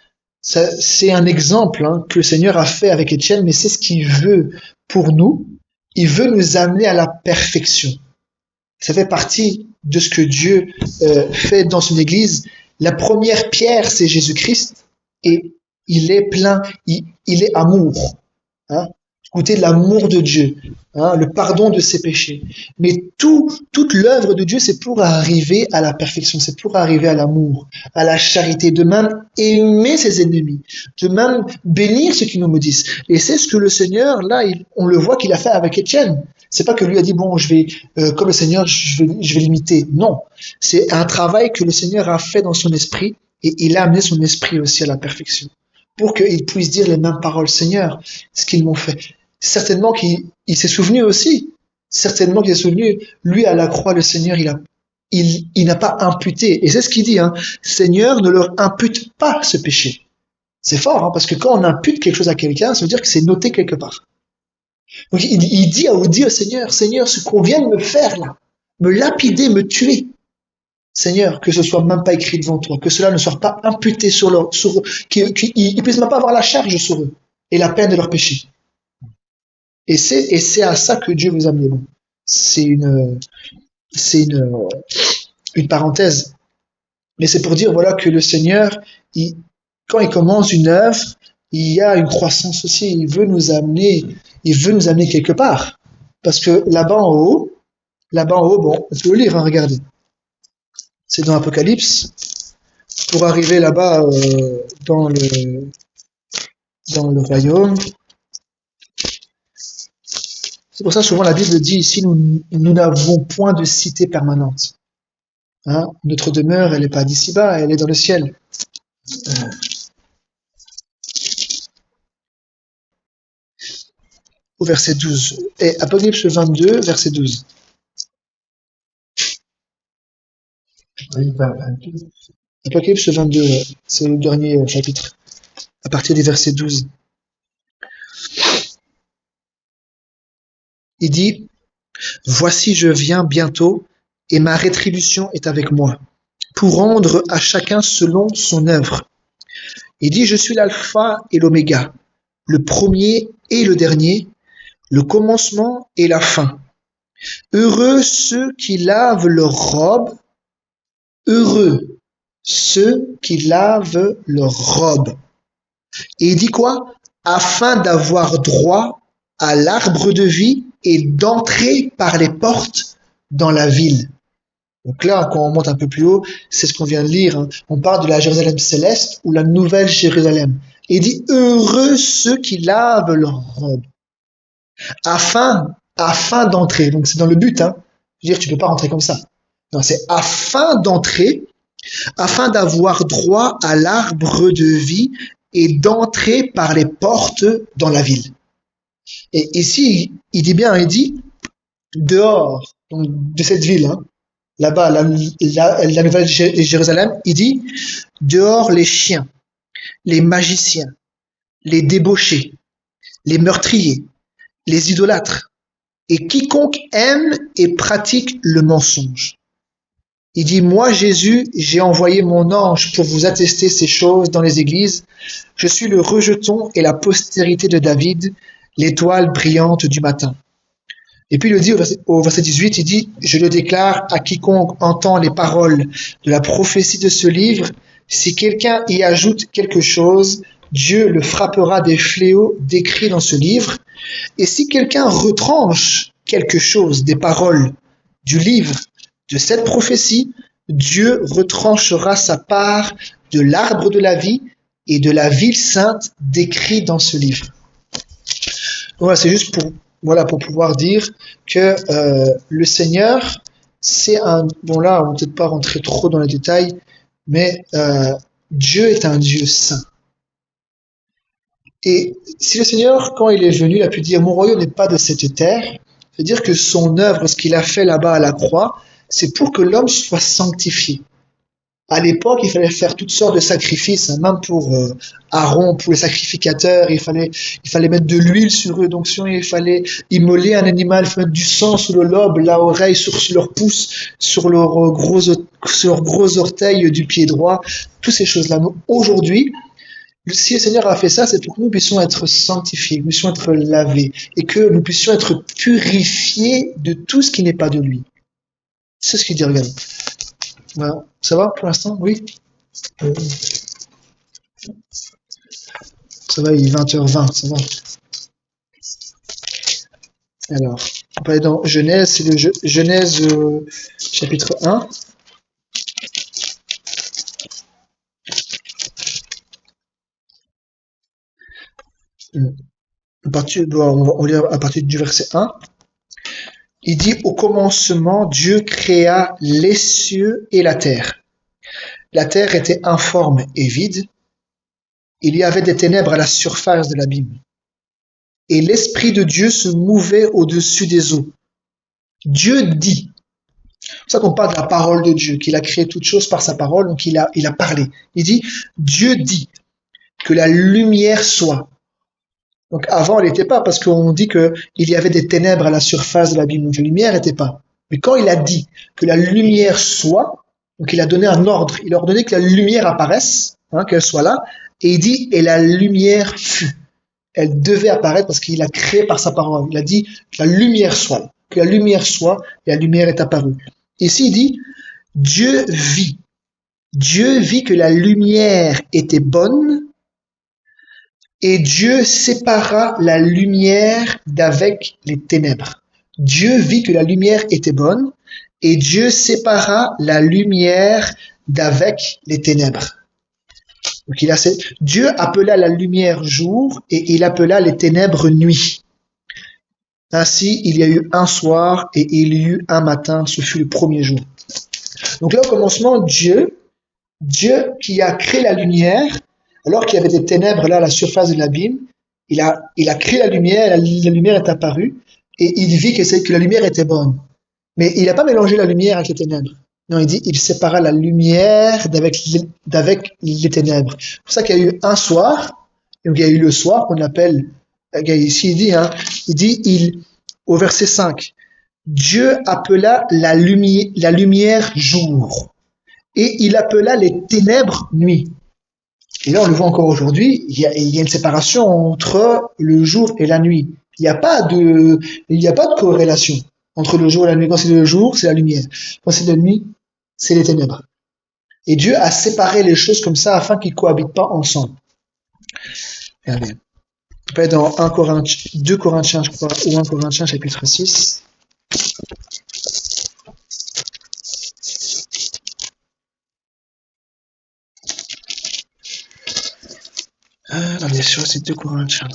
c'est un exemple hein, que le Seigneur a fait avec Étienne, mais c'est ce qu'il veut pour nous. Il veut nous amener à la perfection. Ça fait partie de ce que Dieu fait dans son Église. La première pierre, c'est Jésus-Christ. Et il est plein, il est amour. Hein? Goûter l'amour de Dieu, hein, le pardon de ses péchés. Mais toute l'œuvre de Dieu, c'est pour arriver à la perfection, c'est pour arriver à l'amour, à la charité, de même aimer ses ennemis, de même bénir ceux qui nous maudissent. Et c'est ce que le Seigneur, là, on le voit qu'il a fait avec Étienne. C'est pas que lui a dit, bon, je vais, comme le Seigneur, je vais l'imiter. Non. C'est un travail que le Seigneur a fait dans son esprit, et il a amené son esprit aussi à la perfection, pour qu'il puisse dire les mêmes paroles. Seigneur, ce qu'ils m'ont fait. Certainement qu'il s'est souvenu aussi. Certainement qu'il s'est souvenu. Lui, à la croix, le Seigneur, il n'a pas imputé. Et c'est ce qu'il dit, hein. Seigneur, ne leur impute pas ce péché. C'est fort, hein, parce que quand on impute quelque chose à quelqu'un, ça veut dire que c'est noté quelque part. Donc il dit au Seigneur, Seigneur, ce qu'on vient de me faire là, me lapider, me tuer, Seigneur, que ce soit même pas écrit devant toi, que cela ne soit pas imputé sur eux, qu'ils puissent même pas avoir la charge sur eux et la peine de leur péché. Et c'est à ça que Dieu vous a mis. Bon, c'est une parenthèse, mais c'est pour dire voilà que le Seigneur, quand il commence une œuvre, il y a une croissance aussi. Il veut nous amener quelque part. Parce que là-bas en haut, bon, on peut le lire, hein, regardez. C'est dans Apocalypse. Pour arriver là-bas dans le royaume. C'est pour ça souvent la Bible dit ici, nous n'avons point de cité permanente. Hein? Notre demeure, elle n'est pas d'ici-bas, elle est dans le ciel. Au verset 12. Et Apocalypse 22, verset 12. Oui, 22. Apocalypse 22, ouais, c'est le dernier chapitre. À partir du verset 12. Il dit, voici je viens bientôt, et ma rétribution est avec moi, pour rendre à chacun selon son œuvre. Il dit, je suis l'alpha et l'oméga, le premier et le dernier, le commencement et la fin. Heureux ceux qui lavent leurs robes, heureux ceux qui lavent leurs robes. Et il dit quoi? Afin d'avoir droit à l'arbre de vie et d'entrer par les portes dans la ville. Donc là, quand on monte un peu plus haut, c'est ce qu'on vient de lire. Hein. On parle de la Jérusalem céleste ou la nouvelle Jérusalem. Et il dit, heureux ceux qui lavent leurs robes. Afin d'entrer. Donc c'est dans le but. Hein. Je veux dire, tu peux pas rentrer comme ça. Non, c'est afin d'entrer, afin d'avoir droit à l'arbre de vie et d'entrer par les portes dans la ville. Et ici, il dit bien, il dit, dehors donc, de cette ville, hein, là-bas, la nouvelle Jérusalem, il dit, dehors les chiens, les magiciens, les débauchés, les meurtriers, les idolâtres, et quiconque aime et pratique le mensonge. Il dit, moi Jésus, j'ai envoyé mon ange pour vous attester ces choses dans les églises. Je suis le rejeton et la postérité de David, l'étoile brillante du matin. Et puis il le dit au verset 18, il dit, je le déclare à quiconque entend les paroles de la prophétie de ce livre, si quelqu'un y ajoute quelque chose, Dieu le frappera des fléaux décrits dans ce livre. Et si quelqu'un retranche quelque chose des paroles du livre de cette prophétie, Dieu retranchera sa part de l'arbre de la vie et de la ville sainte décrit dans ce livre. Voilà, c'est juste pour pouvoir dire que le Seigneur, c'est un... Bon là, on ne va peut-être pas rentrer trop dans les détails, mais Dieu est un Dieu saint. Et si le Seigneur, quand il est venu, il a pu dire « Mon royaume n'est pas de cette terre », c'est-à-dire que son œuvre, ce qu'il a fait là-bas à la croix, c'est pour que l'homme soit sanctifié. À l'époque, il fallait faire toutes sortes de sacrifices, hein, même pour Aaron, pour les sacrificateurs, il fallait mettre de l'huile sur eux, donc il fallait immoler un animal, il fallait mettre du sang sur le lobe, la oreille, sur leur pouce, sur leurs gros orteils du pied droit, toutes ces choses-là. Mais aujourd'hui, si le Seigneur a fait ça, c'est pour que nous puissions être sanctifiés, que nous puissions être lavés, et que nous puissions être purifiés de tout ce qui n'est pas de lui. C'est ce qu'il dit, regardez. Voilà. Ça va pour l'instant? Oui. Ça va, il est 20h20, ça va. Alors, on peut aller dans Genèse, c'est le Genèse chapitre 1. On va lire à partir du verset 1. Il dit, au commencement, Dieu créa les cieux et la terre. La terre était informe et vide. Il y avait des ténèbres à la surface de l'abîme. Et l'Esprit de Dieu se mouvait au-dessus des eaux. Dieu dit. C'est pour ça qu'on parle de la parole de Dieu, qu'il a créé toutes choses par sa parole, donc il a parlé. Il dit, Dieu dit que la lumière soit. Donc avant, elle n'était pas, parce qu'on dit qu'il y avait des ténèbres à la surface de l'abîme, donc la lumière n'était pas. Mais quand il a dit que la lumière soit, donc il a donné un ordre, il a ordonné que la lumière apparaisse, hein, qu'elle soit là, et il dit, et la lumière fut. Elle devait apparaître parce qu'il a créé par sa parole. Il a dit que la lumière soit, que la lumière soit, et la lumière est apparue. Ici, il dit, Dieu vit. Dieu vit que la lumière était bonne, et Dieu sépara la lumière d'avec les ténèbres. Dieu vit que la lumière était bonne, et Dieu sépara la lumière d'avec les ténèbres. Donc Dieu appela la lumière jour, et il appela les ténèbres nuit. Ainsi, il y a eu un soir, et il y eut un matin, ce fut le premier jour. Donc là, au commencement, Dieu qui a créé la lumière, alors qu'il y avait des ténèbres là à la surface de l'abîme, il a créé la lumière, la lumière est apparue, et il vit que la lumière était bonne. Mais il n'a pas mélangé la lumière avec les ténèbres. Non, il dit, il sépara la lumière d'avec les ténèbres. C'est pour ça qu'il y a eu un soir, et il y a eu le soir qu'on appelle, ici il dit, au verset 5, Dieu appela la lumière jour, et il appela les ténèbres nuit. Et là, on le voit encore aujourd'hui, il y a une séparation entre le jour et la nuit. Il n'y a pas de corrélation entre le jour et la nuit. Quand c'est le jour, c'est la lumière. Quand c'est la nuit, c'est les ténèbres. Et Dieu a séparé les choses comme ça afin qu'ils ne cohabitent pas ensemble. Regardez. On peut être dans 2 Corinthiens, je crois, ou 1 Corinthiens, chapitre 6. Bien sûr, c'est 2 Corinthiens.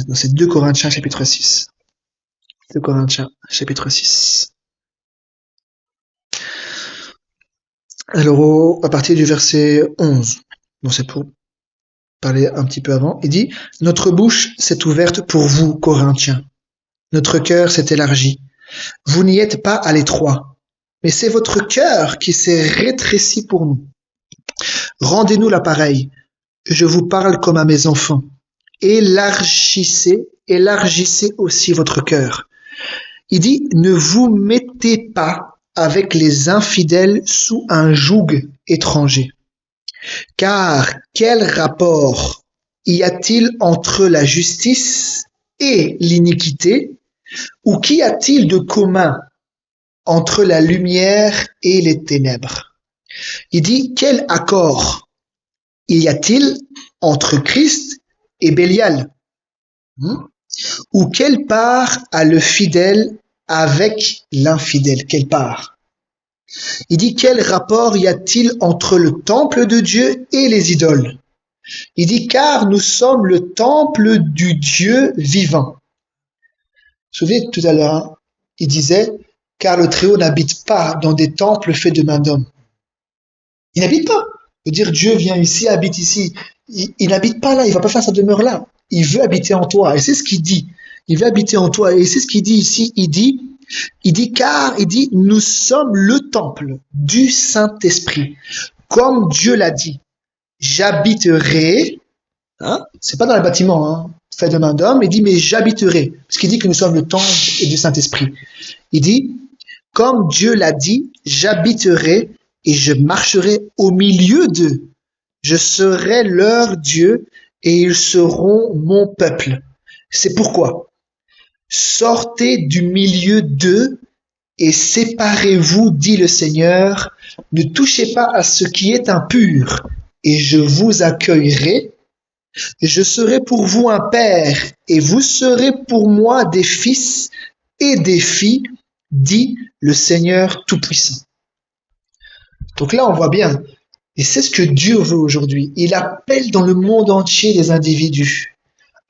Donc c'est 2 Corinthiens, chapitre 6. 2 Corinthiens, chapitre 6. Alors, à partir du verset 11, donc c'est pour parler un petit peu avant, il dit « Notre bouche s'est ouverte pour vous, Corinthiens. Notre cœur s'est élargi. Vous n'y êtes pas à l'étroit, mais c'est votre cœur qui s'est rétréci pour nous. Rendez-nous l'appareil. Je vous parle comme à mes enfants. Élargissez aussi votre cœur. » Il dit « Ne vous mettez pas avec les infidèles sous un joug étranger. Car quel rapport y a-t-il entre la justice et l'iniquité, ou qu'y a-t-il de commun entre la lumière et les ténèbres? » Il dit, quel accord y a-t-il entre Christ et Bélial? Ou quelle part a le fidèle avec l'infidèle? Quelle part? Il dit, quel rapport y a-t-il entre le temple de Dieu et les idoles? Il dit, car nous sommes le temple du Dieu vivant. Vous vous souvenez tout à l'heure, il disait, car le Très-Haut n'habite pas dans des temples faits de main d'homme. Il n'habite pas. Je veux dire, Dieu vient ici, habite ici. Il n'habite pas là, il va pas faire sa demeure là. Il veut habiter en toi. Et c'est ce qu'il dit. Il veut habiter en toi. Et c'est ce qu'il dit ici. Il dit, nous sommes le temple du Saint-Esprit. Comme Dieu l'a dit, j'habiterai, c'est pas dans le bâtiment, fait de main d'homme, il dit, mais j'habiterai. Parce qu'il dit que nous sommes le temple du Saint-Esprit. Il dit, comme Dieu l'a dit, j'habiterai et je marcherai au milieu d'eux. Je serai leur Dieu et ils seront mon peuple. C'est pourquoi sortez du milieu d'eux et séparez-vous, dit le Seigneur. Ne touchez pas à ce qui est impur et je vous accueillerai. Je serai pour vous un père et vous serez pour moi des fils et des filles, dit le Seigneur Tout-Puissant. Donc là, on voit bien, et c'est ce que Dieu veut aujourd'hui. Il appelle dans le monde entier les individus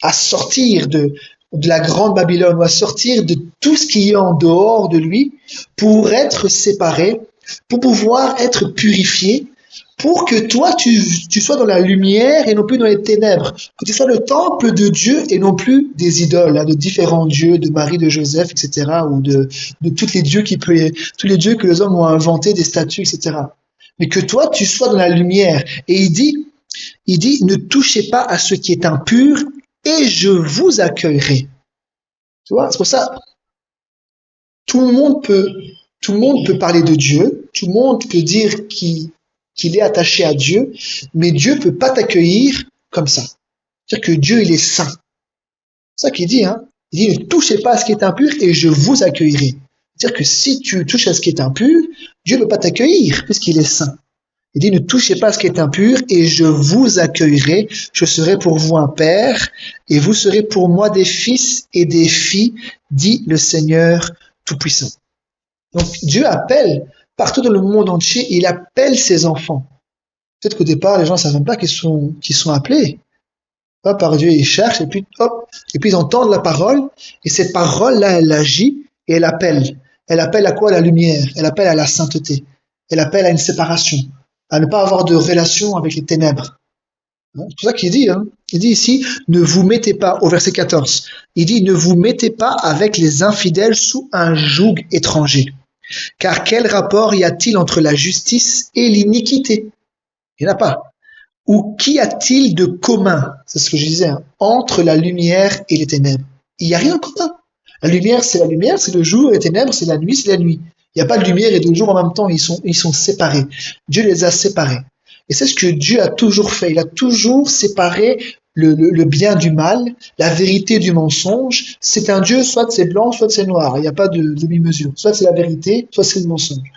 à sortir de la grande Babylone ou à sortir de tout ce qui est en dehors de lui pour être séparés, pour pouvoir être purifiés, pour que toi, tu sois dans la lumière et non plus dans les ténèbres, que tu sois le temple de Dieu et non plus des idoles, de différents dieux, de Marie, de Joseph, etc., ou de tous les dieux tous les dieux que les hommes ont inventés, des statues, etc. Mais que toi, tu sois dans la lumière. Et il dit, ne touchez pas à ce qui est impur et je vous accueillerai. Tu vois, c'est pour ça, tout le monde peut parler de Dieu, tout le monde peut dire qu'il est attaché à Dieu, mais Dieu peut pas t'accueillir comme ça. C'est-à-dire que Dieu, il est saint. C'est ça qu'il dit, Il dit, ne touchez pas à ce qui est impur et je vous accueillerai. C'est-à-dire que si tu touches à ce qui est impur, Dieu ne peut pas t'accueillir puisqu'il est saint. Il dit, ne touchez pas à ce qui est impur et je vous accueillerai. Je serai pour vous un père et vous serez pour moi des fils et des filles, dit le Seigneur Tout-Puissant. Donc Dieu appelle partout dans le monde entier, il appelle ses enfants. Peut-être qu'au départ, les gens ne savent même pas qu'ils sont appelés. Hop, par Dieu, ils cherchent et puis hop, et puis ils entendent la parole et cette parole-là, elle agit et elle appelle. Elle appelle à quoi? La lumière. Elle appelle à la sainteté. Elle appelle à une séparation, à ne pas avoir de relation avec les ténèbres. C'est pour ça qu'il dit, il dit ici, ne vous mettez pas, au verset 14, il dit, ne vous mettez pas avec les infidèles sous un joug étranger. Car quel rapport y a-t-il entre la justice et l'iniquité? Il n'y en a pas. Ou qu'y a-t-il de commun? C'est ce que je disais, entre la lumière et les ténèbres. Il n'y a rien de commun. La lumière, c'est le jour, et les ténèbres, c'est la nuit, c'est la nuit. Il n'y a pas de lumière et de jour en même temps, ils sont séparés. Dieu les a séparés. Et c'est ce que Dieu a toujours fait. Il a toujours séparé le bien du mal, la vérité du mensonge. C'est un Dieu, soit c'est blanc, soit c'est noir. Il n'y a pas de demi-mesure. Soit c'est la vérité, soit c'est le mensonge.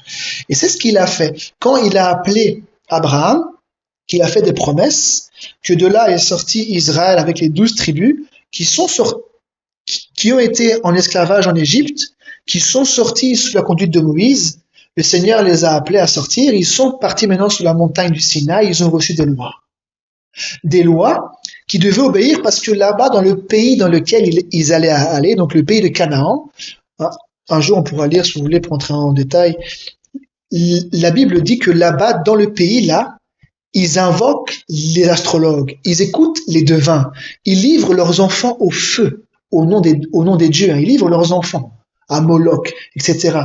Et c'est ce qu'il a fait. Quand il a appelé Abraham, qu'il a fait des promesses, que de là est sorti Israël avec les 12 tribus, qui ont été en esclavage en Égypte, qui sont sortis sous la conduite de Moïse. Le Seigneur les a appelés à sortir. Ils sont partis maintenant sur la montagne du Sinaï. Ils ont reçu des lois. Des lois qui devaient obéir parce que là-bas, dans le pays dans lequel ils allaient aller, donc le pays de Canaan, un jour on pourra lire, si vous voulez, pour entrer en détail, la Bible dit que là-bas, dans le pays, là, ils invoquent les astrologues, ils écoutent les devins, ils livrent leurs enfants au feu, au nom des dieux, ils livrent leurs enfants à Moloch, etc.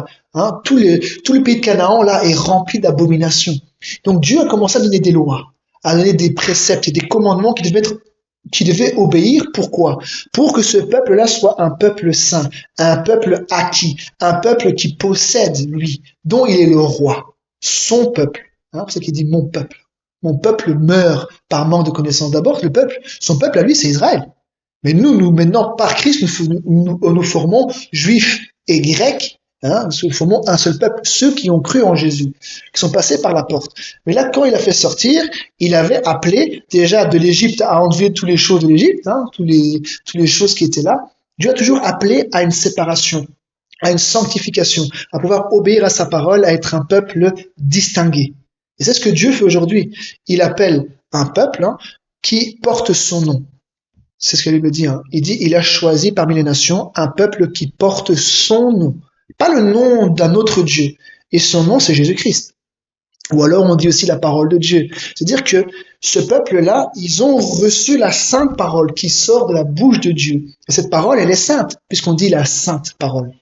Tout le pays de Canaan là est rempli d'abominations. Donc Dieu a commencé à donner des lois, à donner des préceptes et des commandements qui devaient obéir. Pourquoi? Pour que ce peuple-là soit un peuple saint, un peuple acquis, un peuple qui possède lui, dont il est le roi, son peuple. C'est ce qu'il dit mon peuple. Mon peuple meurt par manque de connaissance. D'abord, son peuple à lui, c'est Israël. Mais nous maintenant, par Christ, nous formons juifs et grecs, nous formons un seul peuple, ceux qui ont cru en Jésus, qui sont passés par la porte. Mais là, quand il a fait sortir, il avait appelé déjà de l'Égypte à enlever toutes les choses de l'Égypte, toutes les choses qui étaient là. Dieu a toujours appelé à une séparation, à une sanctification, à pouvoir obéir à sa parole, à être un peuple distingué. Et c'est ce que Dieu fait aujourd'hui. Il appelle un peuple qui porte son nom. C'est ce qu'elle me dit. Il dit, il a choisi parmi les nations un peuple qui porte son nom. Pas le nom d'un autre Dieu. Et son nom, c'est Jésus-Christ. Ou alors on dit aussi la parole de Dieu. C'est-à-dire que ce peuple-là, ils ont reçu la sainte parole qui sort de la bouche de Dieu. Et cette parole, elle est sainte, puisqu'on dit la sainte parole.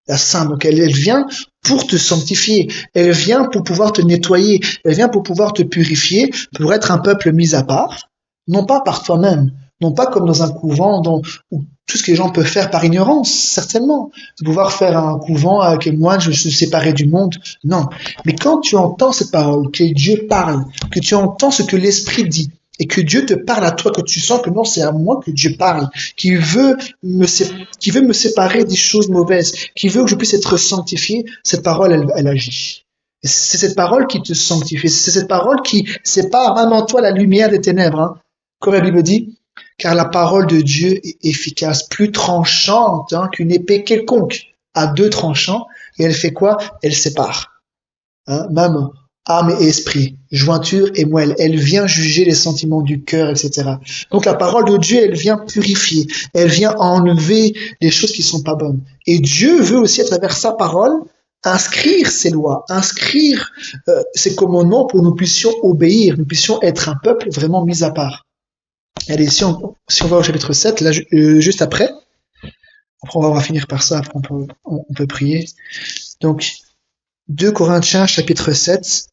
La sainte, donc elle vient pour te sanctifier, elle vient pour pouvoir te nettoyer, elle vient pour pouvoir te purifier, pour être un peuple mis à part, non pas par toi-même, non pas comme dans un couvent où tout ce que les gens peuvent faire par ignorance, certainement, de pouvoir faire un couvent avec les moines, je suis séparé du monde, non. Mais quand tu entends cette parole, que Dieu parle, que tu entends ce que l'Esprit dit, et que Dieu te parle à toi, que tu sens que non, c'est à moi que Dieu parle, qui veut me séparer des choses mauvaises, qui veut que je puisse être sanctifié, cette parole, elle agit. Et c'est cette parole qui te sanctifie, c'est cette parole qui sépare même en toi la lumière des ténèbres. Comme la Bible dit, car la parole de Dieu est efficace, plus tranchante qu'une épée quelconque, à 2 tranchants, et elle fait quoi? Elle sépare. Même âme et esprit, jointure et moelle. Elle vient juger les sentiments du cœur, etc. Donc la parole de Dieu, elle vient purifier, elle vient enlever les choses qui sont pas bonnes. Et Dieu veut aussi, à travers sa parole, inscrire ses lois, inscrire ses commandements pour que nous puissions obéir, nous puissions être un peuple vraiment mis à part. Allez, si on va au chapitre 7, là, juste après on va finir par ça, après on peut prier. Donc, 2 Corinthiens chapitre 7,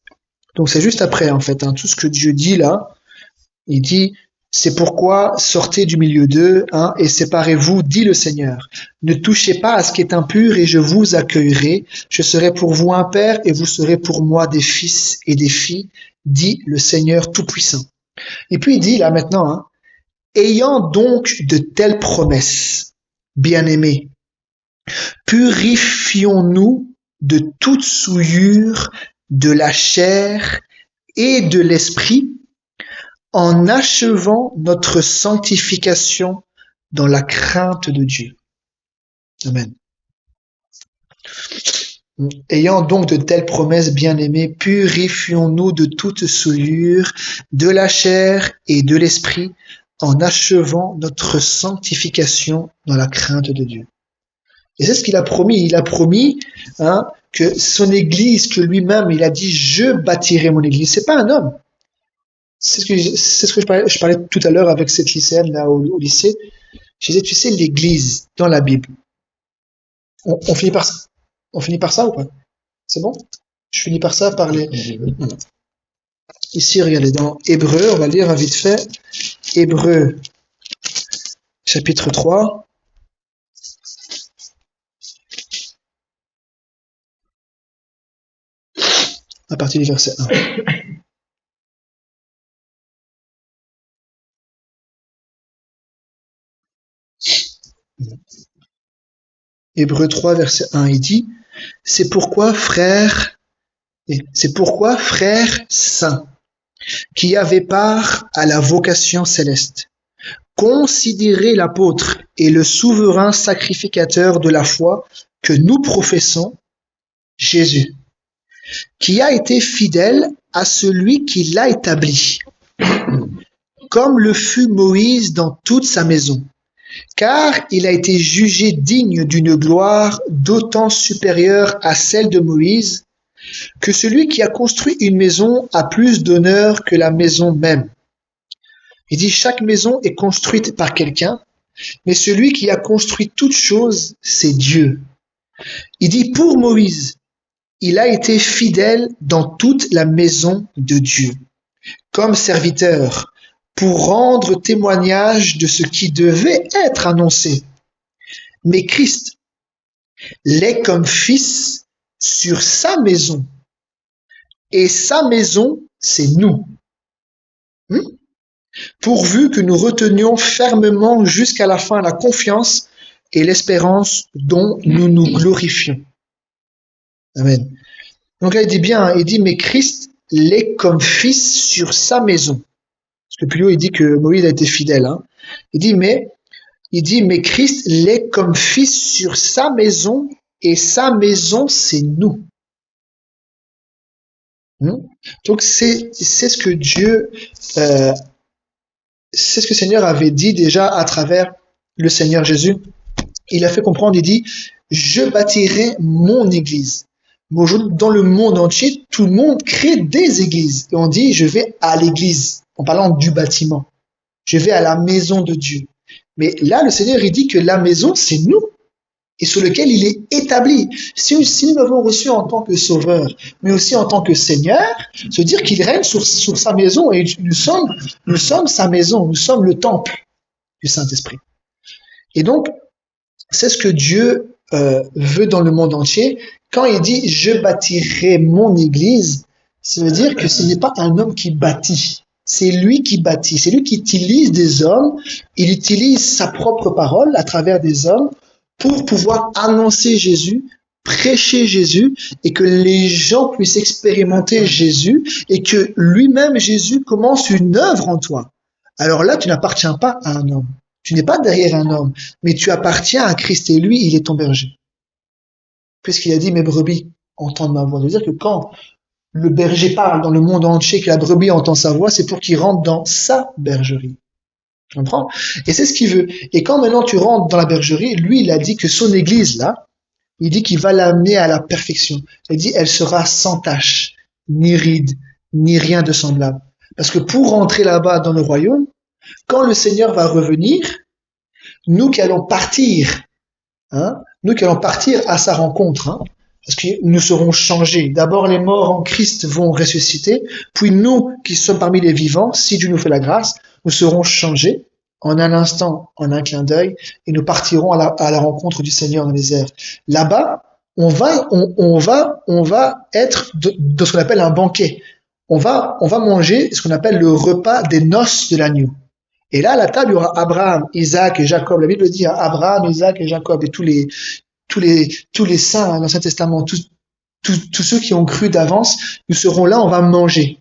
donc c'est juste après en fait, tout ce que Dieu dit là, il dit, c'est pourquoi sortez du milieu d'eux, et séparez-vous, dit le Seigneur. Ne touchez pas à ce qui est impur et je vous accueillerai. Je serai pour vous un père et vous serez pour moi des fils et des filles, dit le Seigneur Tout-Puissant. Et puis il dit là maintenant, ayant donc de telles promesses, bien-aimés, Purifions-nous de toute souillure de la chair et de l'esprit, en achevant notre sanctification dans la crainte de Dieu. Amen. Ayant donc de telles promesses, bien-aimés, purifions-nous de toute souillure de la chair et de l'esprit, en achevant notre sanctification dans la crainte de Dieu. Et c'est ce qu'il a promis. Il a promis que son église, que lui-même, il a dit, je bâtirai mon église. C'est pas un homme. C'est ce que je parlais tout à l'heure avec cette lycéenne là au lycée. Je disais, tu sais, l'église dans la Bible, on finit par ça ou pas? C'est bon? Je finis par ça, par les... Ici, regardez, dans Hébreux, on va lire vite fait. Hébreux, chapitre 3. À partir du verset 1. Hébreux 3, verset 1, il dit, c'est pourquoi, frères saints, qui avaient part à la vocation céleste, considérez l'apôtre et le souverain sacrificateur de la foi que nous professons, Jésus, qui a été fidèle à celui qui l'a établi, comme le fut Moïse dans toute sa maison, car il a été jugé digne d'une gloire d'autant supérieure à celle de Moïse, que celui qui a construit une maison a plus d'honneur que la maison même. Il dit, chaque maison est construite par quelqu'un, mais celui qui a construit toute chose, c'est Dieu. Il dit, pour Moïse, il a été fidèle dans toute la maison de Dieu, comme serviteur, pour rendre témoignage de ce qui devait être annoncé. Mais Christ l'est comme fils sur sa maison. Et sa maison, c'est nous. Pourvu que nous retenions fermement jusqu'à la fin la confiance et l'espérance dont nous nous glorifions. Amen. Donc là, il dit bien, il dit, mais Christ l'est comme fils sur sa maison. Parce que plus haut, il dit que Moïse a été fidèle. Il dit, mais Christ l'est comme fils sur sa maison, et sa maison, c'est nous. Donc c'est ce que Dieu, c'est ce que le Seigneur avait dit déjà à travers le Seigneur Jésus. Il a fait comprendre, il dit, je bâtirai mon église. Aujourd'hui, dans le monde entier, tout le monde crée des églises. Et on dit, je vais à l'église, en parlant du bâtiment. Je vais à la maison de Dieu. Mais là, le Seigneur, il dit que la maison, c'est nous, et sur lequel il est établi. Si nous l'avons reçu en tant que sauveur, mais aussi en tant que Seigneur, se dire qu'il règne sur sa maison, et nous sommes sa maison, nous sommes le temple du Saint-Esprit. Et donc, c'est ce que Dieu veut dans le monde entier. Quand il dit « je bâtirai mon église », ça veut dire que ce n'est pas un homme qui bâtit. C'est lui qui bâtit, c'est lui qui utilise des hommes, il utilise sa propre parole à travers des hommes pour pouvoir annoncer Jésus, prêcher Jésus, et que les gens puissent expérimenter Jésus, et que lui-même, Jésus, commence une œuvre en toi. Alors là, tu n'appartiens pas à un homme. Tu n'es pas derrière un homme, mais tu appartiens à Christ, et lui, il est ton berger. Puisqu'il a dit, mes brebis entendent ma voix. Ça veut dire que quand le berger parle dans le monde entier, que la brebis entend sa voix, c'est pour qu'il rentre dans sa bergerie. Tu comprends? Et c'est ce qu'il veut. Et quand maintenant tu rentres dans la bergerie, lui, il a dit que son église, là, il dit qu'il va l'amener à la perfection. Il dit, elle sera sans tache, ni ride, ni rien de semblable. Parce que pour rentrer là-bas dans le royaume, quand le Seigneur va revenir, nous qui allons partir, nous qui allons partir à sa rencontre, parce que nous serons changés. D'abord, les morts en Christ vont ressusciter, puis nous qui sommes parmi les vivants, si Dieu nous fait la grâce, nous serons changés en un instant, en un clin d'œil, et nous partirons à la rencontre du Seigneur dans les airs. Là-bas, on va être de ce qu'on appelle un banquet. On va manger ce qu'on appelle le repas des noces de l'agneau. Et là, à la table, il y aura Abraham, Isaac et Jacob. La Bible dit Abraham, Isaac et Jacob et tous les tous les saints dans l'Ancien Testament, tous ceux qui ont cru d'avance, nous serons là, on va manger.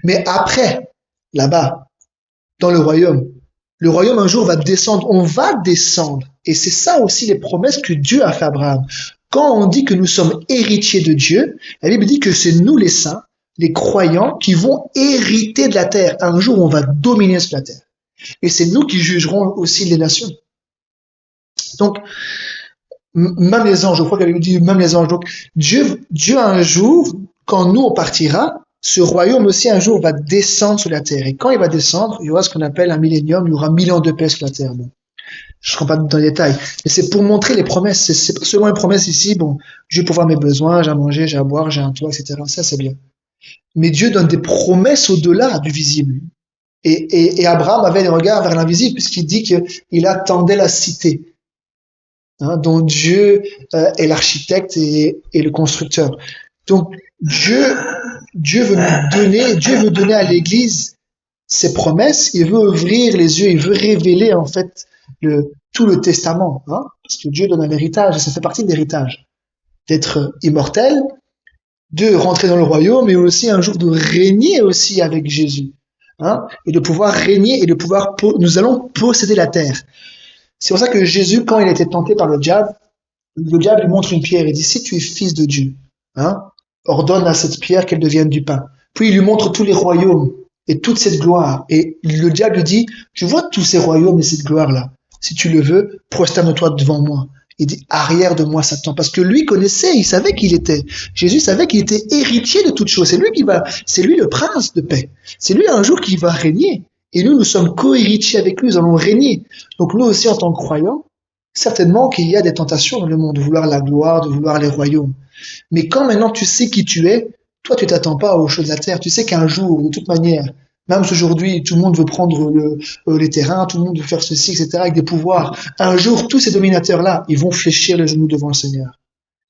Mais après, là-bas, dans le royaume un jour va descendre, on va descendre. Et c'est ça aussi les promesses que Dieu a fait à Abraham. Quand on dit que nous sommes héritiers de Dieu, la Bible dit que c'est nous les saints, les croyants, qui vont hériter de la terre. Un jour, on va dominer sur la terre. Et c'est nous qui jugerons aussi les nations. Donc, même les anges, je crois qu'elle dit même les anges. Donc, Dieu un jour, quand nous on partira, ce royaume aussi un jour va descendre sur la terre. Et quand il va descendre, il y aura ce qu'on appelle un millénium, il y aura 1000 ans de paix sur la terre. Bon, je ne rentre pas dans les détails, mais c'est pour montrer les promesses. C'est pas seulement une promesse ici, bon, je vais pouvoir mes besoins, j'ai à manger, j'ai à boire, j'ai un toit, etc. Ça, c'est bien. Mais Dieu donne des promesses au-delà du visible. Et Abraham avait les regards vers l'invisible, puisqu'il dit qu'il attendait la cité. Dont Dieu est l'architecte et le constructeur. Donc Dieu veut donner à l'Église ses promesses. Il veut ouvrir les yeux, il veut révéler en fait tout le testament, parce que Dieu donne un héritage, et ça fait partie de l'héritage, d'être immortel, de rentrer dans le royaume, mais aussi un jour de régner aussi avec Jésus, et de pouvoir régner et de pouvoir nous allons posséder la terre. C'est pour ça que Jésus, quand il était tenté par le diable lui montre une pierre et dit, si tu es fils de Dieu, ordonne à cette pierre qu'elle devienne du pain. Puis il lui montre tous les royaumes et toute cette gloire. Et le diable lui dit, tu vois tous ces royaumes et cette gloire-là. Si tu le veux, prosterne-toi devant moi. Il dit, arrière de moi, Satan. Parce que lui connaissait, il savait Jésus savait qu'il était héritier de toutes choses. C'est lui le prince de paix. C'est lui un jour qui va régner. Et nous sommes co-héritiers avec lui, nous allons régner. Donc nous aussi, en tant que croyants, certainement qu'il y a des tentations dans le monde, de vouloir la gloire, de vouloir les royaumes. Mais quand maintenant tu sais qui tu es, toi tu t'attends pas aux choses de la terre. Tu sais qu'un jour, de toute manière, même aujourd'hui, tout le monde veut prendre les terrains, tout le monde veut faire ceci, etc., avec des pouvoirs. Un jour, tous ces dominateurs-là, ils vont fléchir les genoux devant le Seigneur.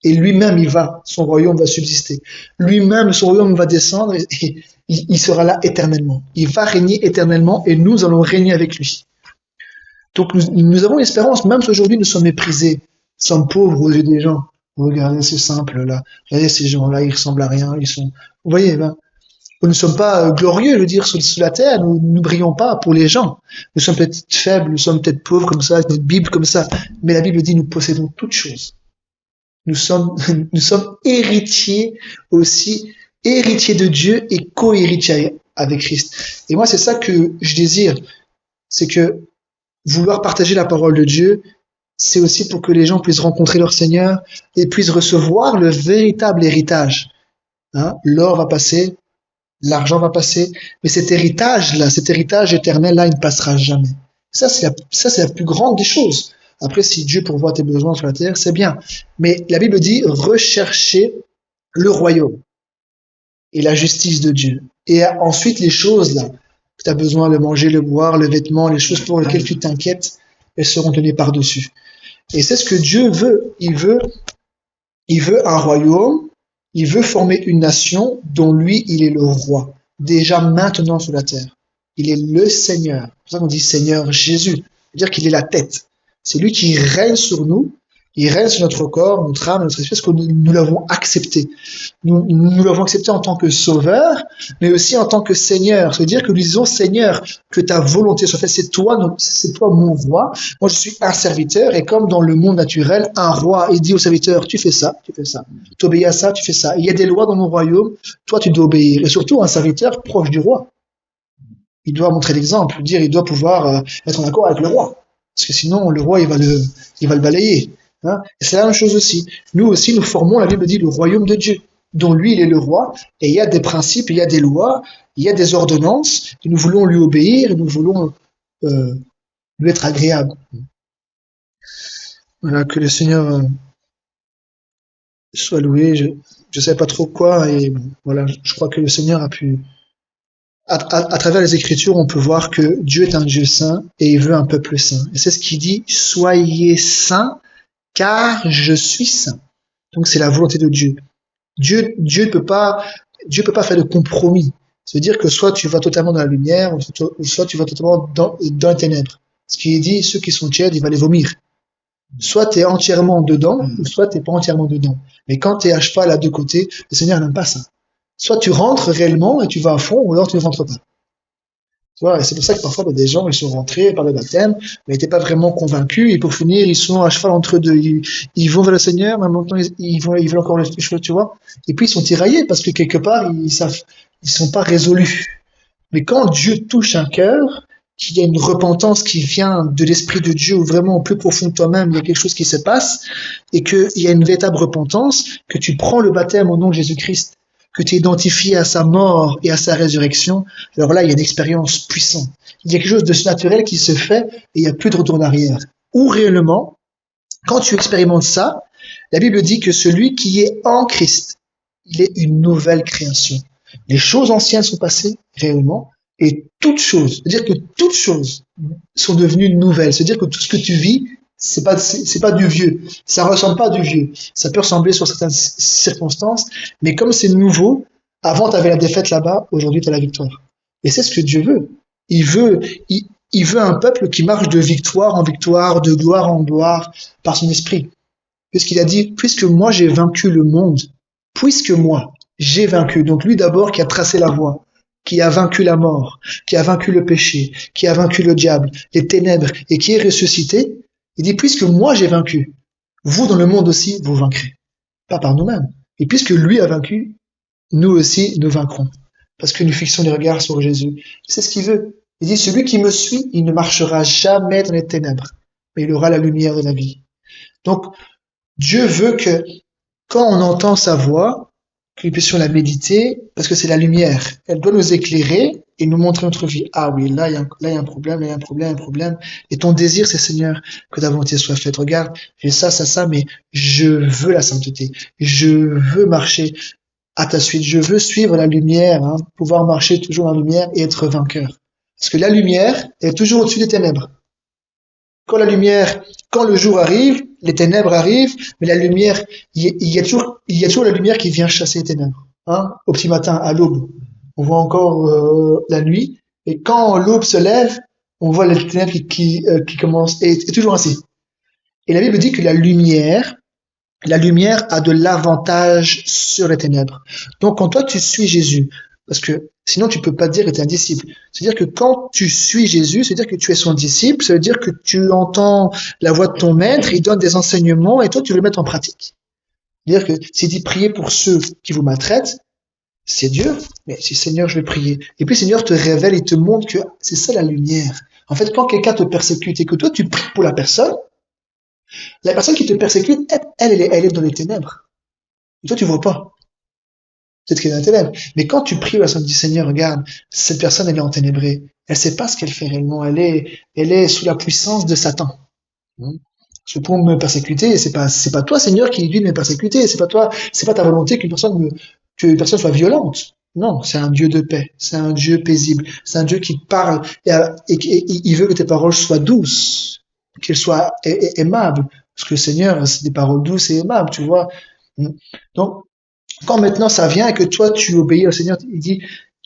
Et lui-même, son royaume va subsister. Lui-même, son royaume va descendre et il sera là éternellement. Il va régner éternellement et nous allons régner avec lui. Donc nous avons l'espérance, même si aujourd'hui nous sommes méprisés, nous sommes pauvres aux yeux des gens. Regardez ces simples là, regardez ces gens-là, ils ressemblent à rien, vous voyez, nous ne sommes pas glorieux, je veux dire, sous la terre, nous ne brillons pas pour les gens. Nous sommes peut-être faibles, nous sommes peut-être pauvres comme ça, avec notre Bible comme ça, mais la Bible dit nous possédons toutes choses. Nous sommes héritiers aussi, héritiers de Dieu et co-héritiers avec Christ. Et moi, c'est ça que je désire, c'est que vouloir partager la parole de Dieu, c'est aussi pour que les gens puissent rencontrer leur Seigneur et puissent recevoir le véritable héritage. L'or va passer, l'argent va passer, mais cet héritage éternel-là, il ne passera jamais. Ça, c'est la plus grande des choses. Après, si Dieu pourvoit tes besoins sur la terre, c'est bien. Mais la Bible dit, recherchez le royaume et la justice de Dieu. Et ensuite, les choses là, que tu as besoin de manger, le boire, le vêtement, les choses pour lesquelles tu t'inquiètes, elles seront données par-dessus. Et c'est ce que Dieu veut. Il veut un royaume, il veut former une nation dont lui, il est le roi. Déjà maintenant sur la terre. Il est le Seigneur. C'est pour ça qu'on dit Seigneur Jésus. C'est-à-dire qu'il est la tête. C'est lui qui règne sur nous, il règne sur notre corps, notre âme, notre esprit, parce que nous l'avons accepté. Nous l'avons accepté en tant que sauveur, mais aussi en tant que Seigneur. C'est-à-dire que nous disons, Seigneur, que ta volonté soit faite. C'est toi mon roi. Moi, je suis un serviteur, et comme dans le monde naturel, un roi, il dit au serviteur, tu fais ça, tu fais ça. Tu obéis à ça, tu fais ça. Il y a des lois dans mon royaume, toi, tu dois obéir. Et surtout, un serviteur proche du roi. Il doit montrer l'exemple, il doit pouvoir être en accord avec le roi. Parce que sinon, le roi, il va le balayer. Et c'est la même chose aussi. Nous aussi, nous formons, la Bible dit, le royaume de Dieu, dont lui, il est le roi, et il y a des principes, il y a des lois, il y a des ordonnances, et nous voulons lui obéir, et nous voulons lui être agréable. Voilà, que le Seigneur soit loué. Je sais pas trop quoi, et bon, voilà, je crois que le Seigneur a pu... À travers les Écritures, on peut voir que Dieu est un Dieu saint, et il veut un peuple saint. Et c'est ce qu'il dit, soyez saints, car je suis saint. Donc c'est la volonté de Dieu. Dieu ne peut pas faire de compromis. C'est-à-dire que soit tu vas totalement dans la lumière, ou soit tu vas totalement dans les ténèbres. Ce qui est dit, ceux qui sont tièdes, il va les vomir. Soit tu es entièrement dedans, ou soit tu n'es pas entièrement dedans. Mais quand tu es à cheval à deux côtés, le Seigneur n'aime pas ça. Soit tu rentres réellement et tu vas à fond, ou alors tu ne rentres pas. Tu vois, et c'est pour ça que parfois, des gens, ils sont rentrés par le baptême, mais n'étaient pas vraiment convaincus, et pour finir, ils sont à cheval entre deux. Ils vont vers le Seigneur, mais en même temps, ils veulent encore le cheval, tu vois. Et puis, ils sont tiraillés, parce que quelque part, ils sont pas résolus. Mais quand Dieu touche un cœur, qu'il y a une repentance qui vient de l'Esprit de Dieu, ou vraiment au plus profond de toi-même, il y a quelque chose qui se passe, et qu'il y a une véritable repentance, que tu prends le baptême au nom de Jésus-Christ, que tu es identifié à sa mort et à sa résurrection, alors là, il y a une expérience puissante. Il y a quelque chose de naturel qui se fait, et il n'y a plus de retour en arrière. Ou réellement, quand tu expérimentes ça, la Bible dit que celui qui est en Christ, il est une nouvelle création. Les choses anciennes sont passées réellement et c'est-à-dire que toutes choses sont devenues nouvelles. C'est-à-dire que tout ce que tu vis, c'est pas du vieux. Ça ressemble pas à du vieux. Ça peut ressembler sur certaines circonstances, mais comme c'est nouveau, avant tu avais la défaite là-bas, aujourd'hui tu as la victoire. Et c'est ce que Dieu veut. Il veut, il veut un peuple qui marche de victoire en victoire, de gloire en gloire, par son esprit. Puisqu'il a dit, puisque moi j'ai vaincu le monde, puisque moi j'ai vaincu. Donc lui d'abord qui a tracé la voie, qui a vaincu la mort, qui a vaincu le péché, qui a vaincu le diable, les ténèbres, et qui est ressuscité, il dit, puisque moi j'ai vaincu, vous dans le monde aussi, vous vaincrez. Pas par nous-mêmes. Et puisque lui a vaincu, nous aussi nous vaincrons. Parce que nous fixons les regards sur Jésus. C'est ce qu'il veut. Il dit, celui qui me suit, il ne marchera jamais dans les ténèbres, mais il aura la lumière de la vie. Donc, Dieu veut que quand on entend sa voix, que nous puissions la méditer, parce que c'est la lumière. Elle doit nous éclairer et nous montrer notre vie. Ah oui, là, il y a un problème, là, il y a un problème, un problème. Et ton désir, c'est Seigneur, que ta volonté soit faite. Regarde, j'ai ça, mais je veux la sainteté. Je veux marcher à ta suite. Je veux suivre la lumière, hein, pouvoir marcher toujours dans la lumière et être vainqueur. Parce que la lumière est toujours au-dessus des ténèbres. Quand le jour arrive, les ténèbres arrivent, mais la lumière, il y a toujours la lumière qui vient chasser les ténèbres. Hein, au petit matin, à l'aube, on voit encore la nuit, et quand l'aube se lève, on voit les ténèbres qui commencent, et toujours ainsi. Et la Bible dit que la lumière a de l'avantage sur les ténèbres. Donc quand toi tu suis Jésus, parce que sinon tu peux pas dire que tu es un disciple. C'est-à-dire que quand tu suis Jésus, c'est-à-dire que tu es son disciple, ça veut dire que tu entends la voix de ton maître, il donne des enseignements et toi tu veux le mettre en pratique. C'est-à-dire que s'il dit prier pour ceux qui vous maltraitent, c'est dur, mais si Seigneur je vais prier. Et puis Seigneur te révèle et te montre que c'est ça la lumière. En fait, quand quelqu'un te persécute et que toi tu pries pour la personne qui te persécute, elle est dans les ténèbres. Et toi tu vois pas. Peut-être qu'elle est dans les ténèbres. Mais quand tu pries, la personne dit Seigneur, regarde, cette personne, elle est enténébrée. Elle sait pas ce qu'elle fait réellement. Elle est sous la puissance de Satan. Parce que pour me persécuter, c'est pas toi, Seigneur, qui lui de me persécuter. C'est pas ta volonté que une personne soit violente. Non, c'est un Dieu de paix. C'est un Dieu paisible. C'est un Dieu qui parle et il veut que tes paroles soient douces, qu'elles soient aimables. Parce que le Seigneur, c'est des paroles douces et aimables, tu vois. Donc, quand maintenant ça vient et que toi tu obéis au Seigneur,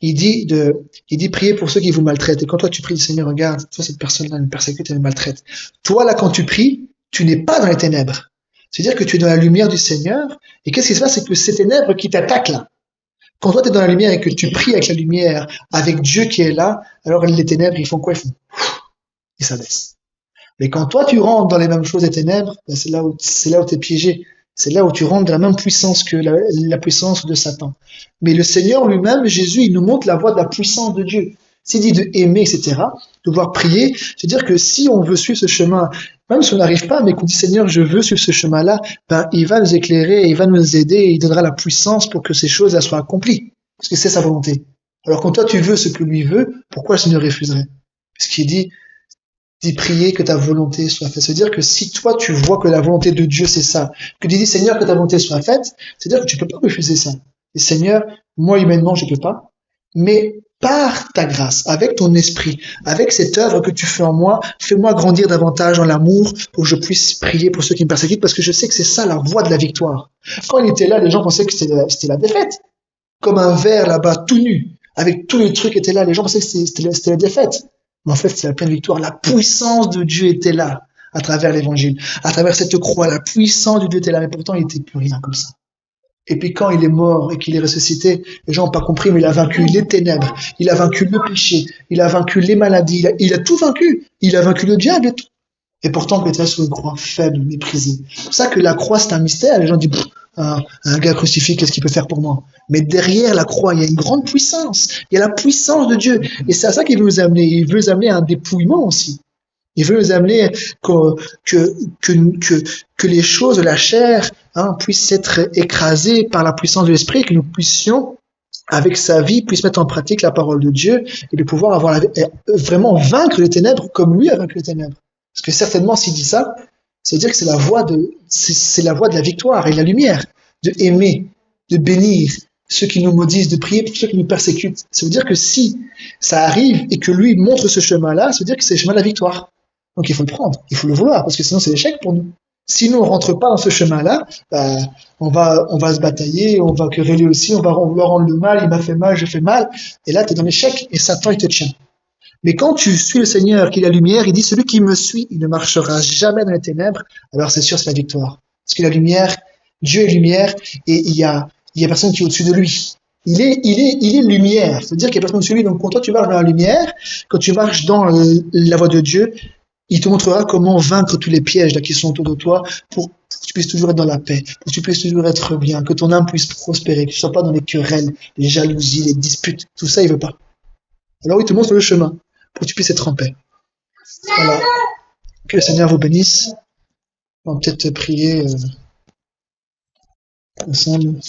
il dit priez pour ceux qui vous maltraitent. Et quand toi tu pries, Seigneur, regarde, toi cette personne-là me persécute, elle me maltraite. Toi là, quand tu pries, tu n'es pas dans les ténèbres. C'est-à-dire que tu es dans la lumière du Seigneur. Et qu'est-ce qui se passe, c'est que ces ténèbres qui t'attaquent là. Quand toi tu es dans la lumière et que tu pries avec la lumière, avec Dieu qui est là, alors les ténèbres, ils font quoi? Ils s'abaissent. Mais quand toi tu rentres dans les mêmes choses des ténèbres, ben c'est là où t'es piégé. C'est là où tu rentres dans la même puissance que la puissance de Satan. Mais le Seigneur lui-même, Jésus, il nous montre la voie de la puissance de Dieu. S'il dit de aimer, etc., de pouvoir prier, c'est-à-dire que si on veut suivre ce chemin, même si on n'arrive pas, mais qu'on dit Seigneur, je veux suivre ce chemin-là, ben, il va nous éclairer, il va nous aider, et il donnera la puissance pour que ces choses-là soient accomplies. Parce que c'est sa volonté. Alors quand toi tu veux ce que lui veut, pourquoi le Seigneur refuserait? Parce qu'il dit prier que ta volonté soit faite. C'est-à-dire que si toi tu vois que la volonté de Dieu c'est ça, que tu dis Seigneur que ta volonté soit faite, c'est-à-dire que tu peux pas refuser ça. Et Seigneur, moi humainement je peux pas, mais par ta grâce, avec ton esprit, avec cette œuvre que tu fais en moi, fais-moi grandir davantage dans l'amour pour que je puisse prier pour ceux qui me persécutent, parce que je sais que c'est ça la voie de la victoire. Quand il était là, les gens pensaient que c'était la défaite. Comme un ver là-bas tout nu, avec tous les trucs qui étaient là, les gens pensaient que c'était la défaite. Mais en fait, c'est la pleine victoire. La puissance de Dieu était là. à travers l'évangile, à travers cette croix. La puissance du Dieu était là, mais pourtant il n'était plus rien comme ça. Et puis quand il est mort et qu'il est ressuscité, les gens n'ont pas compris, mais il a vaincu les ténèbres, il a vaincu le péché, il a vaincu les maladies, il a tout vaincu. Il a vaincu le diable et tout. Et pourtant, il était sur une croix faible, méprisée. C'est pour ça que la croix, c'est un mystère. Les gens disent, un gars crucifié, qu'est-ce qu'il peut faire pour moi? Mais derrière la croix, il y a une grande puissance. Il y a la puissance de Dieu. Et c'est à ça qu'il veut nous amener. Il veut nous amener à un dépouillement aussi. Il veut nous amener que les choses de la chair puissent être écrasées par la puissance de l'esprit, que nous puissions, avec sa vie, puissions mettre en pratique la parole de Dieu et de pouvoir vraiment vaincre les ténèbres comme lui a vaincu les ténèbres. Parce que certainement, s'il dit ça, c'est-à-dire que c'est la voie de la victoire et de la lumière, de aimer, de bénir ceux qui nous maudissent, de prier pour ceux qui nous persécutent. Ça veut dire que si ça arrive et que lui montre ce chemin-là, ça veut dire que c'est le chemin de la victoire. Donc il faut le prendre, il faut le vouloir, parce que sinon c'est l'échec pour nous. Si nous on rentre pas dans ce chemin-là, on va se batailler, on va quereller aussi, on va vouloir rendre le mal, il m'a fait mal, je fais mal, et là tu es dans l'échec et Satan il te tient. Mais quand tu suis le Seigneur, qu'il est la lumière, il dit celui qui me suit, il ne marchera jamais dans les ténèbres, alors c'est sûr c'est la victoire. Parce que la lumière, Dieu est lumière, et il y a personne qui est au-dessus de lui. Il est lumière, c'est-à-dire qu'il y a personne au-dessus de lui. Donc quand toi tu marches dans la lumière, quand tu marches dans la voie de Dieu, il te montrera comment vaincre tous les pièges là, qui sont autour de toi pour que tu puisses toujours être dans la paix, pour que tu puisses toujours être bien, que ton âme puisse prospérer, que tu ne sois pas dans les querelles, les jalousies, les disputes. Tout ça, il veut pas. Alors il te montre le chemin pour que tu puisses être en paix. Voilà. Que le Seigneur vous bénisse. On va peut-être prier ensemble.